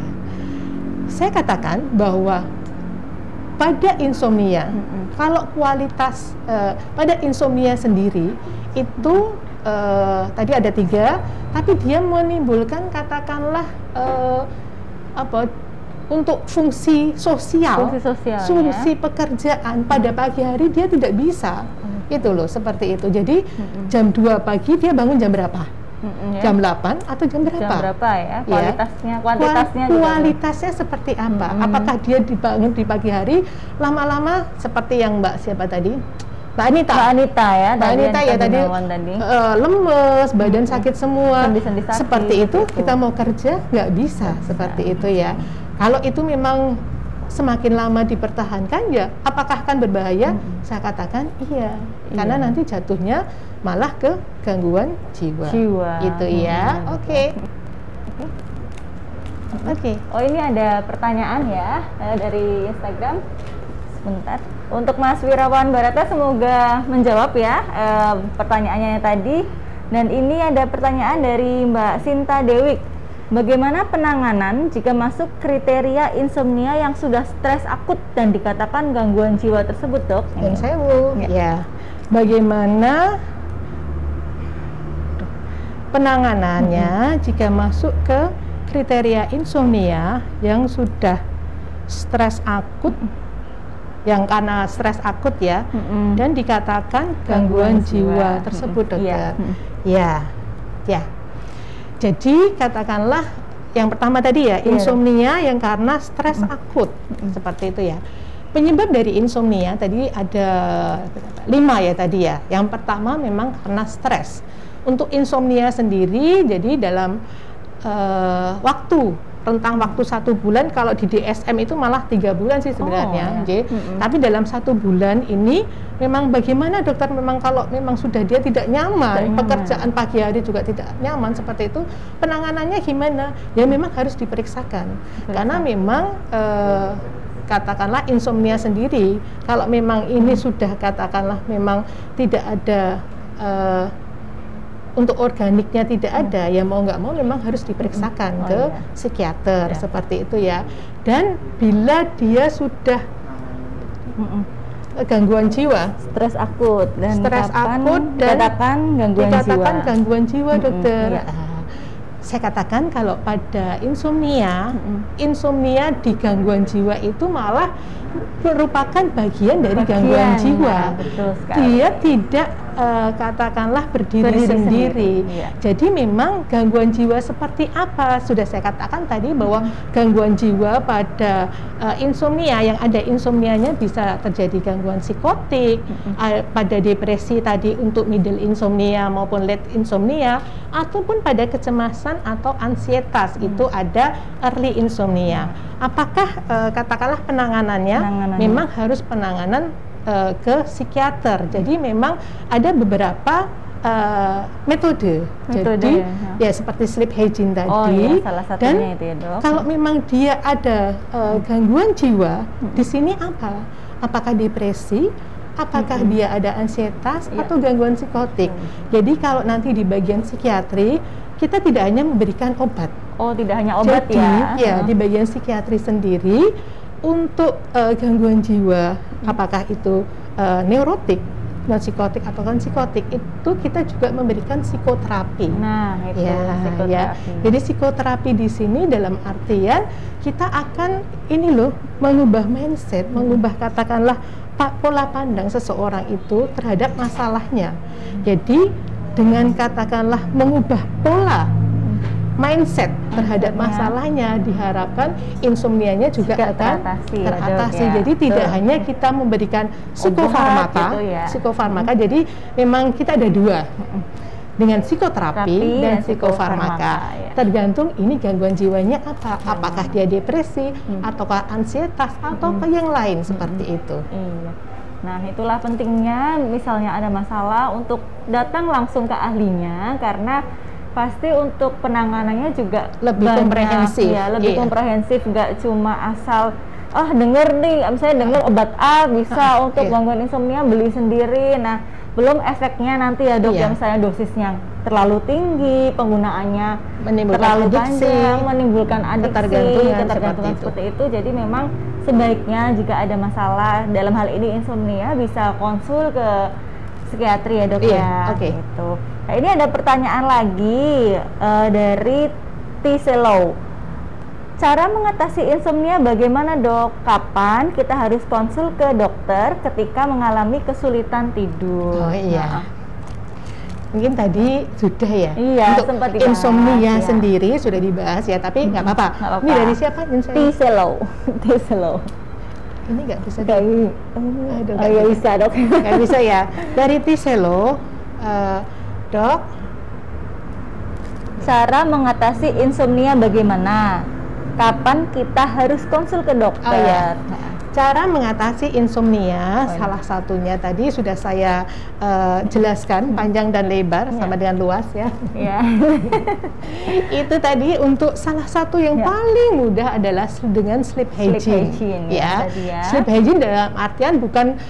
saya katakan bahwa pada insomnia, kalau kualitas pada insomnia sendiri itu tadi ada 3, tapi dia menimbulkan katakanlah untuk fungsi sosial, fungsi pekerjaan pada pagi hari dia tidak bisa. Itu loh, seperti itu. Jadi jam 2 pagi dia bangun jam berapa? Jam 8 atau jam berapa? Jam berapa ya? Kuantitasnya kualitasnya seperti apa? Apakah dia dibangun di pagi hari lama-lama seperti yang Mbak siapa tadi? Mbak Anita ya tadi lemes, badan sakit semua, sakit, seperti itu gitu. Kita mau kerja nggak bisa seperti itu ya. Kalau itu memang semakin lama dipertahankan ya, apakah akan berbahaya? Saya katakan iya, karena nanti jatuhnya malah ke gangguan jiwa. Itu ya. Oke. Oh, ini ada pertanyaan ya dari Instagram. Sebentar. Untuk Mas Wirawan Barata semoga menjawab ya pertanyaannya tadi. Dan ini ada pertanyaan dari Mbak Sinta Dewik. Bagaimana penanganan jika masuk kriteria insomnia yang sudah stres akut dan dikatakan gangguan jiwa tersebut, Dok? Yang saya ya. Bagaimana penanganannya jika masuk ke kriteria insomnia yang sudah stres akut, yang karena stres akut ya, dan dikatakan gangguan jiwa tersebut, dokter. Ya. Jadi katakanlah yang pertama tadi ya, insomnia yang karena stres akut, seperti itu ya. Penyebab dari insomnia tadi ada 5 ya tadi ya. Yang pertama memang karena stres. Untuk insomnia sendiri, jadi dalam rentang waktu 1 bulan, kalau di DSM itu malah 3 bulan sih sebenarnya. Tapi dalam 1 bulan ini memang bagaimana, dokter, memang kalau memang sudah dia tidak nyaman, pekerjaan pagi hari juga tidak nyaman seperti itu, penanganannya gimana? Ya memang harus diperiksakan. Karena memang katakanlah insomnia sendiri, kalau memang ini sudah katakanlah memang tidak ada untuk organiknya tidak ada, ya mau nggak mau memang harus diperiksakan ke psikiater seperti itu ya. Dan bila dia sudah gangguan jiwa, stres akut dan dikatakan gangguan jiwa, dokter. Saya katakan kalau pada insomnia, insomnia di gangguan jiwa itu malah merupakan bagian dari gangguan jiwa. Betul sekali. Dia tidak katakanlah berdiri sendiri. Iya. Jadi memang gangguan jiwa seperti apa? Sudah saya katakan tadi bahwa gangguan jiwa pada insomnia, yang ada insomnianya bisa terjadi gangguan psikotik, pada depresi tadi untuk middle insomnia maupun late insomnia, ataupun pada kecemasan atau ansietas itu ada early insomnia. Apakah katakanlah penanganannya memang harus penanganan ke psikiater. Jadi memang ada beberapa metode. Jadi ya seperti sleep hygiene tadi. Salah satunya dan itu ya, Dok. kalau memang dia ada gangguan jiwa, di sini apa? Apakah depresi? Apakah dia ada ansietas atau gangguan psikotik? Jadi kalau nanti di bagian psikiatri kita tidak hanya memberikan obat. Oh, tidak hanya obat. Jadi, ya di bagian psikiatri sendiri untuk gangguan jiwa, apakah itu neurotik, non psikotik atau kan psikotik, itu kita juga memberikan psikoterapi. Nah, itu psikoterapi. Ya. Jadi psikoterapi di sini dalam artian kita akan ini loh mengubah mindset, mengubah katakanlah pola pandang seseorang itu terhadap masalahnya. Jadi dengan katakanlah mengubah pola mindset terhadap masalahnya, diharapkan insomnianya juga akan teratasi. Ya, jadi tidak hanya kita memberikan psikofarmaka, psikofarmaka. Jadi memang kita ada dua, dengan psikoterapi dan psikofarmaka. Tergantung ini gangguan jiwanya apa, apakah dia depresi, ataukah ansietas, atau yang lain seperti itu. Nah, itulah pentingnya misalnya ada masalah untuk datang langsung ke ahlinya, karena pasti untuk penanganannya juga lebih banyak, komprehensif. Ya, lebih komprehensif, nggak cuma asal denger nih, misalnya denger obat A bisa untuk gangguan insomnia, beli sendiri. Nah, belum efeknya nanti ya, Dok, yang misalnya dosisnya terlalu tinggi, penggunaannya terlalu panjang, menimbulkan adiksi, ketergantungan seperti itu. Jadi memang sebaiknya jika ada masalah dalam hal ini insomnia bisa konsul ke psikiatri ya, Dok, ya. Gitu. Nah, ini ada pertanyaan lagi dari Tiselo. Cara mengatasi insomnia bagaimana, Dok? Kapan kita harus konsul ke dokter ketika mengalami kesulitan tidur? Oh iya. Mungkin tadi sudah ya. Iya, untuk sempat dibahas, insomnia sendiri sudah dibahas ya, tapi nggak apa-apa. Ini dari siapa? Tiselo. Tiselo. Ini nggak bisa. Nggak bisa, Dok. Nggak bisa ya. Dari Tiselo, Dok. Cara mengatasi insomnia bagaimana? Kapan kita harus konsul ke dokter? Cara mengatasi insomnia salah satunya tadi sudah saya jelaskan panjang dan lebar sama dengan luas ya. Itu tadi untuk salah satu yang paling mudah adalah dengan sleep hygiene. Sleep hygiene dalam artian bukan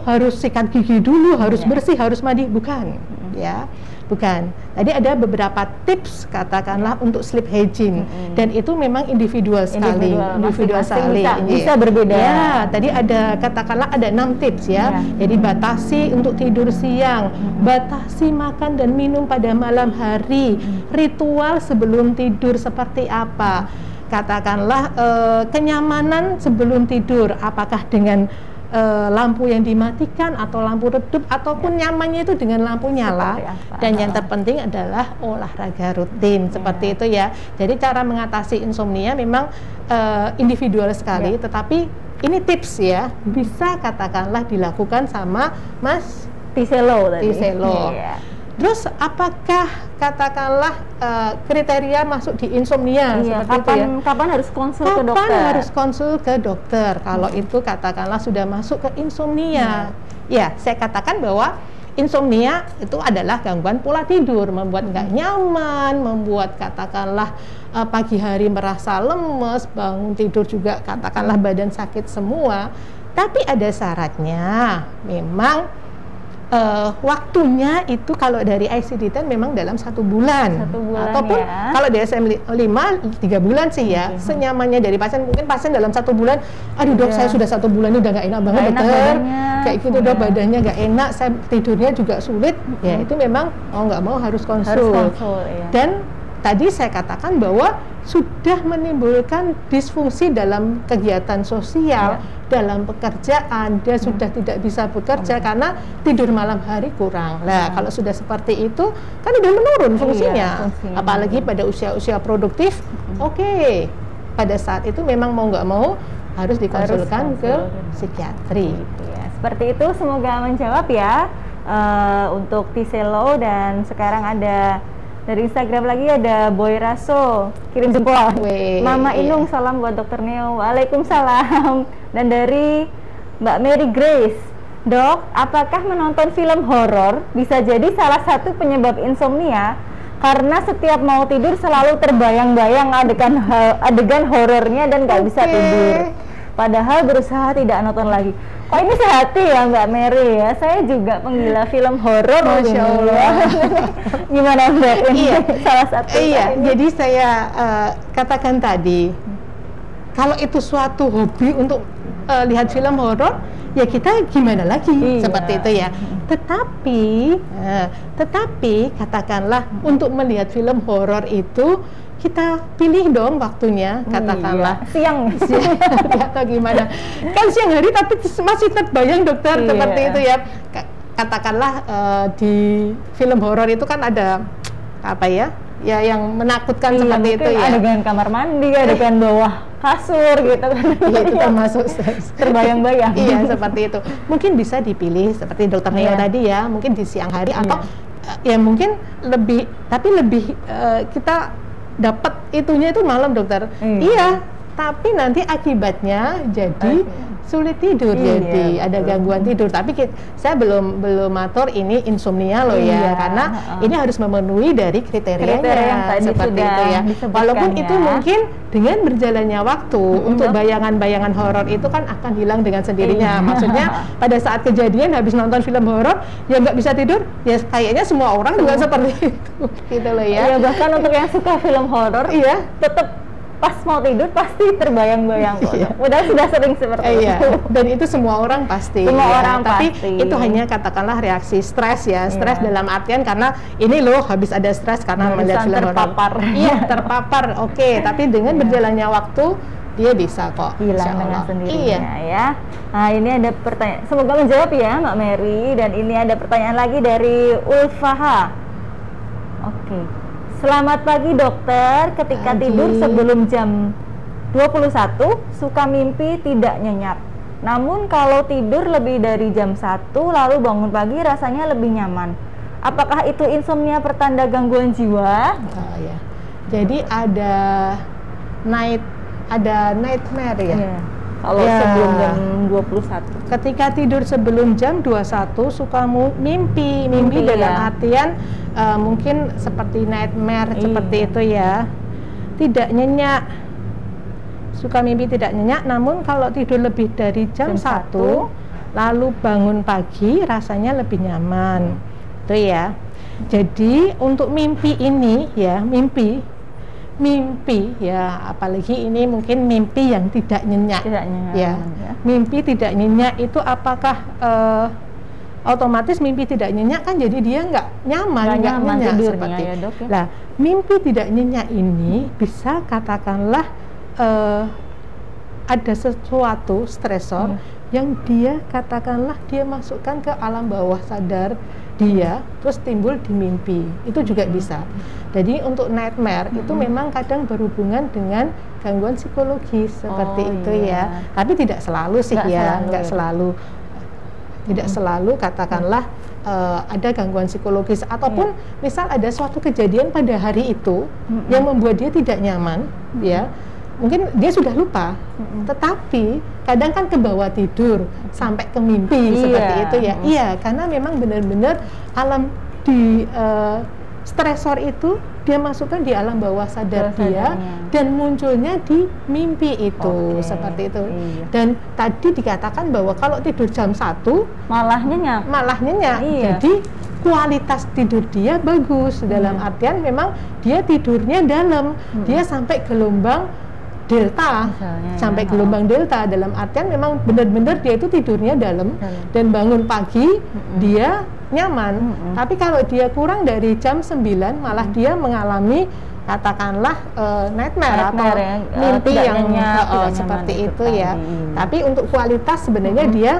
harus sikat gigi dulu, harus bersih, harus mandi, bukan. Ya. Bukan. Tadi ada beberapa tips katakanlah untuk sleep hygiene dan itu memang individual sekali, individual sekali. Bisa berbeda. Ya, tadi ada katakanlah ada 6 tips ya. Jadi batasi untuk tidur siang, batasi makan dan minum pada malam hari, ritual sebelum tidur seperti apa? Katakanlah kenyamanan sebelum tidur, apakah dengan lampu yang dimatikan atau lampu redup ataupun nyamannya itu dengan lampu nyala, dan yang terpenting adalah olahraga rutin seperti itu ya. Jadi cara mengatasi insomnia memang individual sekali, tetapi ini tips ya, bisa katakanlah dilakukan sama Mas Tiselo tadi. Terus apakah katakanlah kriteria masuk di insomnia seperti itu ya? Kapan harus konsul ke dokter? Kapan harus konsul ke dokter kalau itu katakanlah sudah masuk ke insomnia? Ya, saya katakan bahwa insomnia itu adalah gangguan pola tidur, membuat nggak nyaman, membuat katakanlah pagi hari merasa lemes, bangun tidur juga katakanlah badan sakit semua. Tapi ada syaratnya, memang waktunya itu kalau dari ICD-10 memang dalam 1 bulan, ataupun kalau DSM-5 3 bulan sih ya. Senyamannya dari pasien, mungkin pasien dalam 1 bulan, aduh dok saya sudah 1 bulan ini udah nggak enak banget dokter, kayak gitu dok, badannya nggak enak, saya tidurnya juga sulit, ya itu memang mau nggak mau harus konsul. Dan tadi saya katakan bahwa sudah menimbulkan disfungsi dalam kegiatan sosial, dalam pekerjaan, dia sudah tidak bisa bekerja karena tidur malam hari kurang. Nah, kalau sudah seperti itu kan udah menurun fungsinya, apalagi pada usia-usia produktif. Oke, pada saat itu memang mau nggak mau harus dikonsulkan ke psikiatri. Ya, seperti itu, semoga menjawab ya untuk Tiselo. Dan sekarang ada dari Instagram lagi, ada Boy Raso, kirim jempol. Mama Inung, salam buat Dokter Neo. Waalaikumsalam. Dan dari Mbak Mary Grace, Dok, apakah menonton film horor bisa jadi salah satu penyebab insomnia? Karena setiap mau tidur selalu terbayang-bayang adegan horornya dan nggak bisa tidur. Padahal berusaha tidak nonton lagi. Oh, ini sehati ya Mbak Mary ya. Saya juga penggila film horor. Masya Allah. Gimana Mbak? Ini salah satu. Iya. Jadi saya katakan tadi, kalau itu suatu hobi untuk lihat film horor, ya kita gimana lagi? Seperti itu ya. Tetapi katakanlah untuk melihat film horor itu kita pilih dong waktunya, katakanlah siang atau gimana. Kan siang hari tapi masih terbayang dokter, seperti itu ya. Katakanlah di film horor itu kan ada apa ya yang menakutkan seperti itu ya. Adegan kamar mandi, adegan bawah kasur gitu kan. Iya, itu termasuk terbayang-bayang. Iya, seperti itu. Mungkin bisa dipilih seperti Dokter Neo tadi ya, mungkin di siang hari atau ya mungkin lebih kita dapat itunya itu malam dokter. Iya, tapi nanti akibatnya jadi sulit tidur, jadi ada gangguan tidur. Tapi saya belum atur ini insomnia loh ya, karena ini harus memenuhi dari kriterianya yang tadi seperti itu ya. Walaupun itu mungkin dengan berjalannya waktu untuk bayangan-bayangan horor itu kan akan hilang dengan sendirinya. Maksudnya pada saat kejadian habis nonton film horor ya nggak bisa tidur, ya kayaknya semua orang juga seperti itu, gitu loh ya. Iya, bahkan untuk yang suka film horor, tetap pas mau tidur pasti terbayang-bayang kok. Udah sudah sering seperti itu. Dan itu semua orang pasti. Tapi itu hanya katakanlah reaksi stres ya. Stres dalam artian karena ini loh habis ada stres karena melihat film terpapar. Iya, terpapar. Oke, tapi dengan berjalannya waktu dia bisa kok hilang dengan sendirinya ya. Nah, ini ada pertanyaan. Semoga menjawab ya Mbak Mary. Dan ini ada pertanyaan lagi dari Ulfaha. Oke. Selamat pagi dokter, ketika tidur sebelum jam 21 suka mimpi tidak nyenyak. Namun kalau tidur lebih dari jam 1 lalu bangun pagi rasanya lebih nyaman. Apakah itu insomnia pertanda gangguan jiwa? Oh, ya. Jadi ada nightmare ya. Kalau sebelum jam 21. Ketika tidur sebelum jam 21 suka mimpi dalam artian mungkin seperti nightmare seperti itu ya. Tidak nyenyak. Suka mimpi tidak nyenyak, namun kalau tidur lebih dari jam 1 lalu bangun pagi rasanya lebih nyaman. Itu ya. Jadi untuk mimpi ini ya, mimpi ya, apalagi ini mungkin mimpi yang tidak nyenyak, ya. Mimpi tidak nyenyak itu apakah otomatis mimpi tidak nyenyak kan jadi dia nggak nyaman nyenyak seperti ya, dok, ya? Nah, mimpi tidak nyenyak ini bisa katakanlah ada sesuatu stresor yang dia katakanlah dia masukkan ke alam bawah sadar dia, terus timbul di mimpi, itu juga bisa. Jadi untuk nightmare itu memang kadang berhubungan dengan gangguan psikologis seperti itu ya. Tapi tidak selalu sih nggak selalu. Tidak selalu katakanlah ada gangguan psikologis ataupun misal ada suatu kejadian pada hari itu yang membuat dia tidak nyaman, ya. Mungkin dia sudah lupa, tetapi kadang kan ke bawah tidur sampai ke mimpi seperti itu ya. Iya, karena memang benar-benar alam di stresor itu dia masukkan di alam bawah sadar dia dan munculnya di mimpi itu seperti itu. Dan tadi dikatakan bahwa kalau tidur jam 1 malah nyenyak. Jadi kualitas tidur dia bagus dalam artian memang dia tidurnya dalam, dia sampai gelombang delta, sampai gelombang delta dalam artian memang benar-benar dia itu tidurnya dalam dan bangun pagi dia nyaman. Tapi kalau dia kurang dari jam 9 malah dia mengalami katakanlah nightmare atau ya, mimpi tidak yang nyenyak, tidak seperti nyaman itu itu ya. tadi. Tapi untuk kualitas sebenarnya dia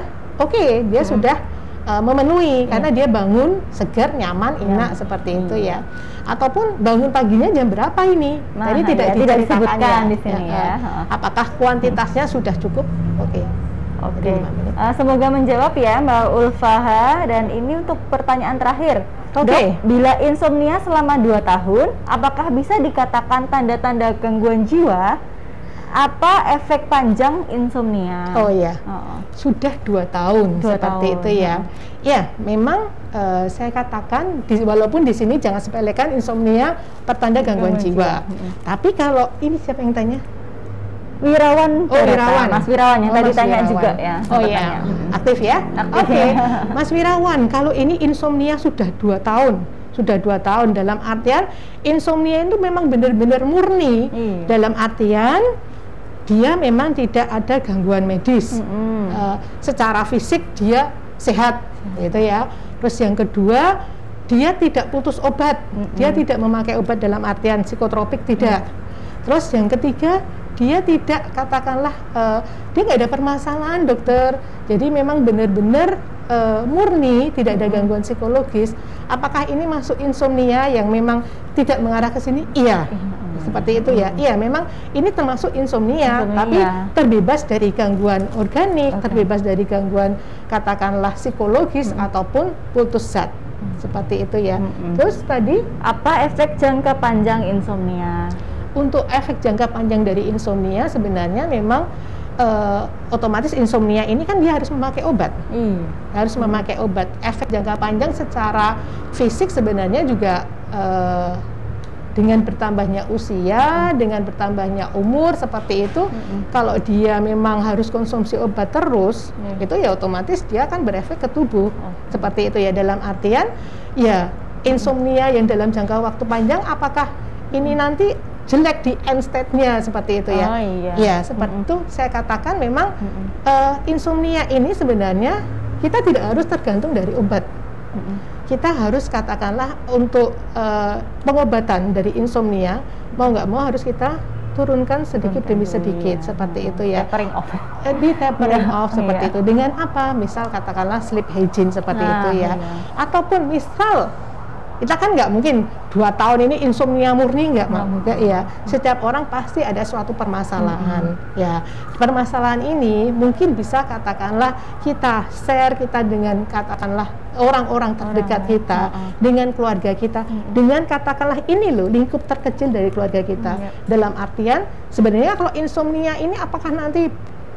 dia sudah memenuhi karena dia bangun segar, nyaman, enak seperti itu ya. Ataupun bangun paginya jam berapa ini? Nah, Tadi tidak tidak disebutkan diceritakannya. di sini ya. Apakah kuantitasnya sudah cukup? Oke. Semoga menjawab ya Mbak Ulfaha. Dan ini untuk pertanyaan terakhir. Dok, bila insomnia selama 2 tahun, apakah bisa dikatakan tanda-tanda gangguan jiwa? Apa efek panjang insomnia? Oh ya, sudah 2 tahun seperti itu ya. Ya, memang saya katakan, walaupun di sini jangan sepelekan insomnia pertanda gangguan jiwa. Tapi kalau ini siapa yang tanya? Wirawan. Wirawan. Mas Wirawan yang tadi Mas tanya Wirawan juga ya. Oh iya, aktif ya? Oke. Mas Wirawan, kalau ini insomnia sudah 2 tahun. Sudah 2 tahun dalam artian insomnia itu memang benar-benar murni. Dalam artian dia memang tidak ada gangguan medis. Secara fisik dia sehat, gitu ya. Terus yang kedua, dia tidak putus obat. Dia tidak memakai obat dalam artian psikotropik, tidak. Terus yang ketiga, dia tidak katakanlah dia nggak ada permasalahan dokter. Jadi memang benar-benar murni, tidak ada gangguan psikologis. Apakah ini masuk insomnia yang memang tidak mengarah ke sini? Iya. Seperti itu ya. Iya, memang ini termasuk insomnia, tapi terbebas dari gangguan organik, terbebas dari gangguan katakanlah psikologis ataupun putus zat. Seperti itu ya. Terus tadi apa efek jangka panjang insomnia? Untuk efek jangka panjang dari insomnia sebenarnya memang otomatis insomnia ini kan dia harus memakai obat. Harus memakai obat. Efek jangka panjang secara fisik sebenarnya juga dengan bertambahnya usia, dengan bertambahnya umur seperti itu, kalau dia memang harus konsumsi obat terus, itu ya otomatis dia akan berefek ke tubuh. Seperti itu ya, dalam artian ya insomnia yang dalam jangka waktu panjang, apakah ini nanti jelek di end state-nya seperti itu ya. Ya, seperti itu saya katakan memang insomnia ini sebenarnya kita tidak harus tergantung dari obat. Kita harus katakanlah untuk pengobatan dari insomnia, mau nggak mau harus kita turunkan sedikit demi sedikit seperti itu ya. Tapering off. Tapering off seperti itu. Dengan apa? Misal katakanlah sleep hygiene seperti itu ya. Ataupun misal kita kan nggak mungkin 2 tahun ini insomnia murni, nggak ya. Setiap orang pasti ada suatu permasalahan ya. Permasalahan ini mungkin bisa katakanlah kita share kita dengan katakanlah orang-orang terdekat kita, dengan keluarga kita, dengan katakanlah ini loh lingkup terkecil dari keluarga kita. Dalam artian sebenarnya kalau insomnia ini apakah nanti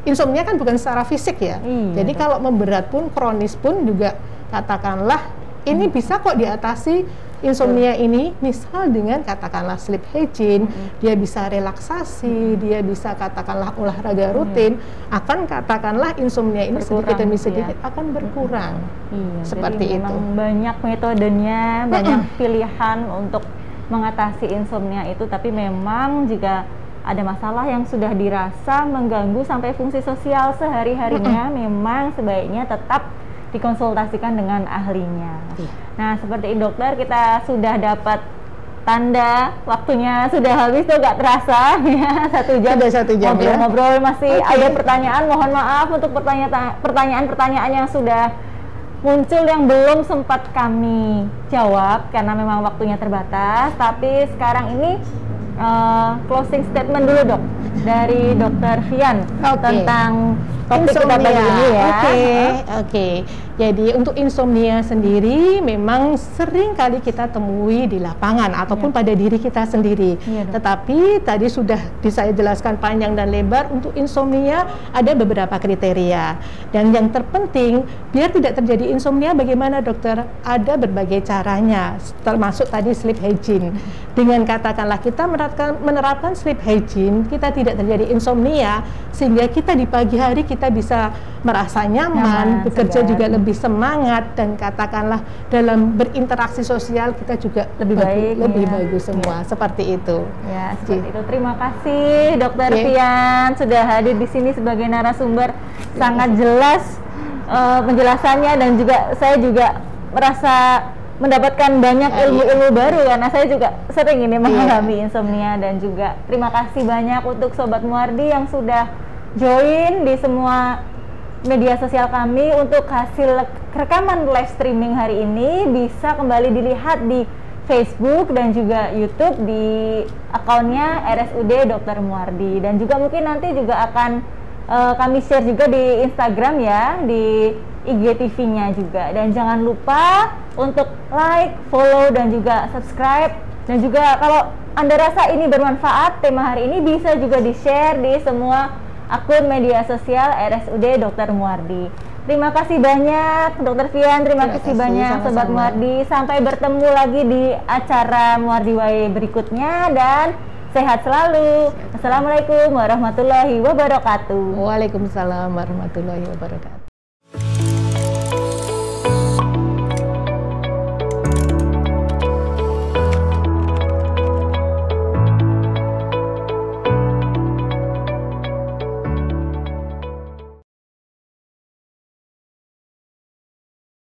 insomnia kan bukan secara fisik ya. Jadi kalau memberat pun, kronis pun juga katakanlah ini bisa kok diatasi insomnia ini, misal dengan katakanlah sleep hygiene, dia bisa relaksasi, dia bisa katakanlah olahraga rutin, akan katakanlah insomnia ini sedikit demi sedikit akan berkurang. Seperti jadi itu. Memang banyak metodenya, banyak pilihan untuk mengatasi insomnia itu, tapi memang jika ada masalah yang sudah dirasa mengganggu sampai fungsi sosial sehari-harinya, memang sebaiknya tetap dikonsultasikan dengan ahlinya. Nah, seperti ini dokter, kita sudah dapat tanda waktunya sudah habis tuh, gak terasa ya, 1 jam. Sudah 1 jam ngobrol-ngobrol masih ada pertanyaan. Mohon maaf untuk pertanyaan-pertanyaan yang sudah muncul yang belum sempat kami jawab karena memang waktunya terbatas. Tapi sekarang ini closing statement dulu dok dari Dokter Fian tentang topik insomnia kita pagi ini ya. Oke. Jadi untuk insomnia sendiri memang sering kali kita temui di lapangan ataupun pada diri kita sendiri. Tetapi tadi sudah saya jelaskan panjang dan lebar, untuk insomnia ada beberapa kriteria. Dan yang terpenting biar tidak terjadi insomnia bagaimana dokter? Ada berbagai caranya, termasuk tadi sleep hygiene. Dengan katakanlah kita menerapkan sleep hygiene, kita tidak terjadi insomnia, sehingga kita di pagi hari kita bisa merasa nyaman bekerja juga lebih semangat, dan katakanlah dalam berinteraksi sosial kita juga lebih bagus semua. Seperti itu. Ya, seperti itu. Terima kasih Dokter Fian sudah hadir di sini sebagai narasumber. Sangat jelas penjelasannya, dan juga saya juga merasa mendapatkan banyak ilmu-ilmu baru, karena saya juga sering ini mengalami insomnia. Dan juga terima kasih banyak untuk Sobat Muardi yang sudah join di semua media sosial kami. Untuk hasil rekaman live streaming hari ini bisa kembali dilihat di Facebook dan juga YouTube di akunnya RSUD Dr. Muardi, dan juga mungkin nanti juga akan kami share juga di Instagram ya, di IGTV-nya juga. Dan jangan lupa untuk like, follow, dan juga subscribe. Dan juga kalau Anda rasa ini bermanfaat, tema hari ini bisa juga di-share di semua akun media sosial RSUD Dr. Muardi. Terima kasih banyak Dr. Fian, terima kasih banyak Sobat Muardi. Sampai bertemu lagi di acara Muardi Way berikutnya, dan sehat selalu. Assalamualaikum warahmatullahi wabarakatuh. Waalaikumsalam warahmatullahi wabarakatuh.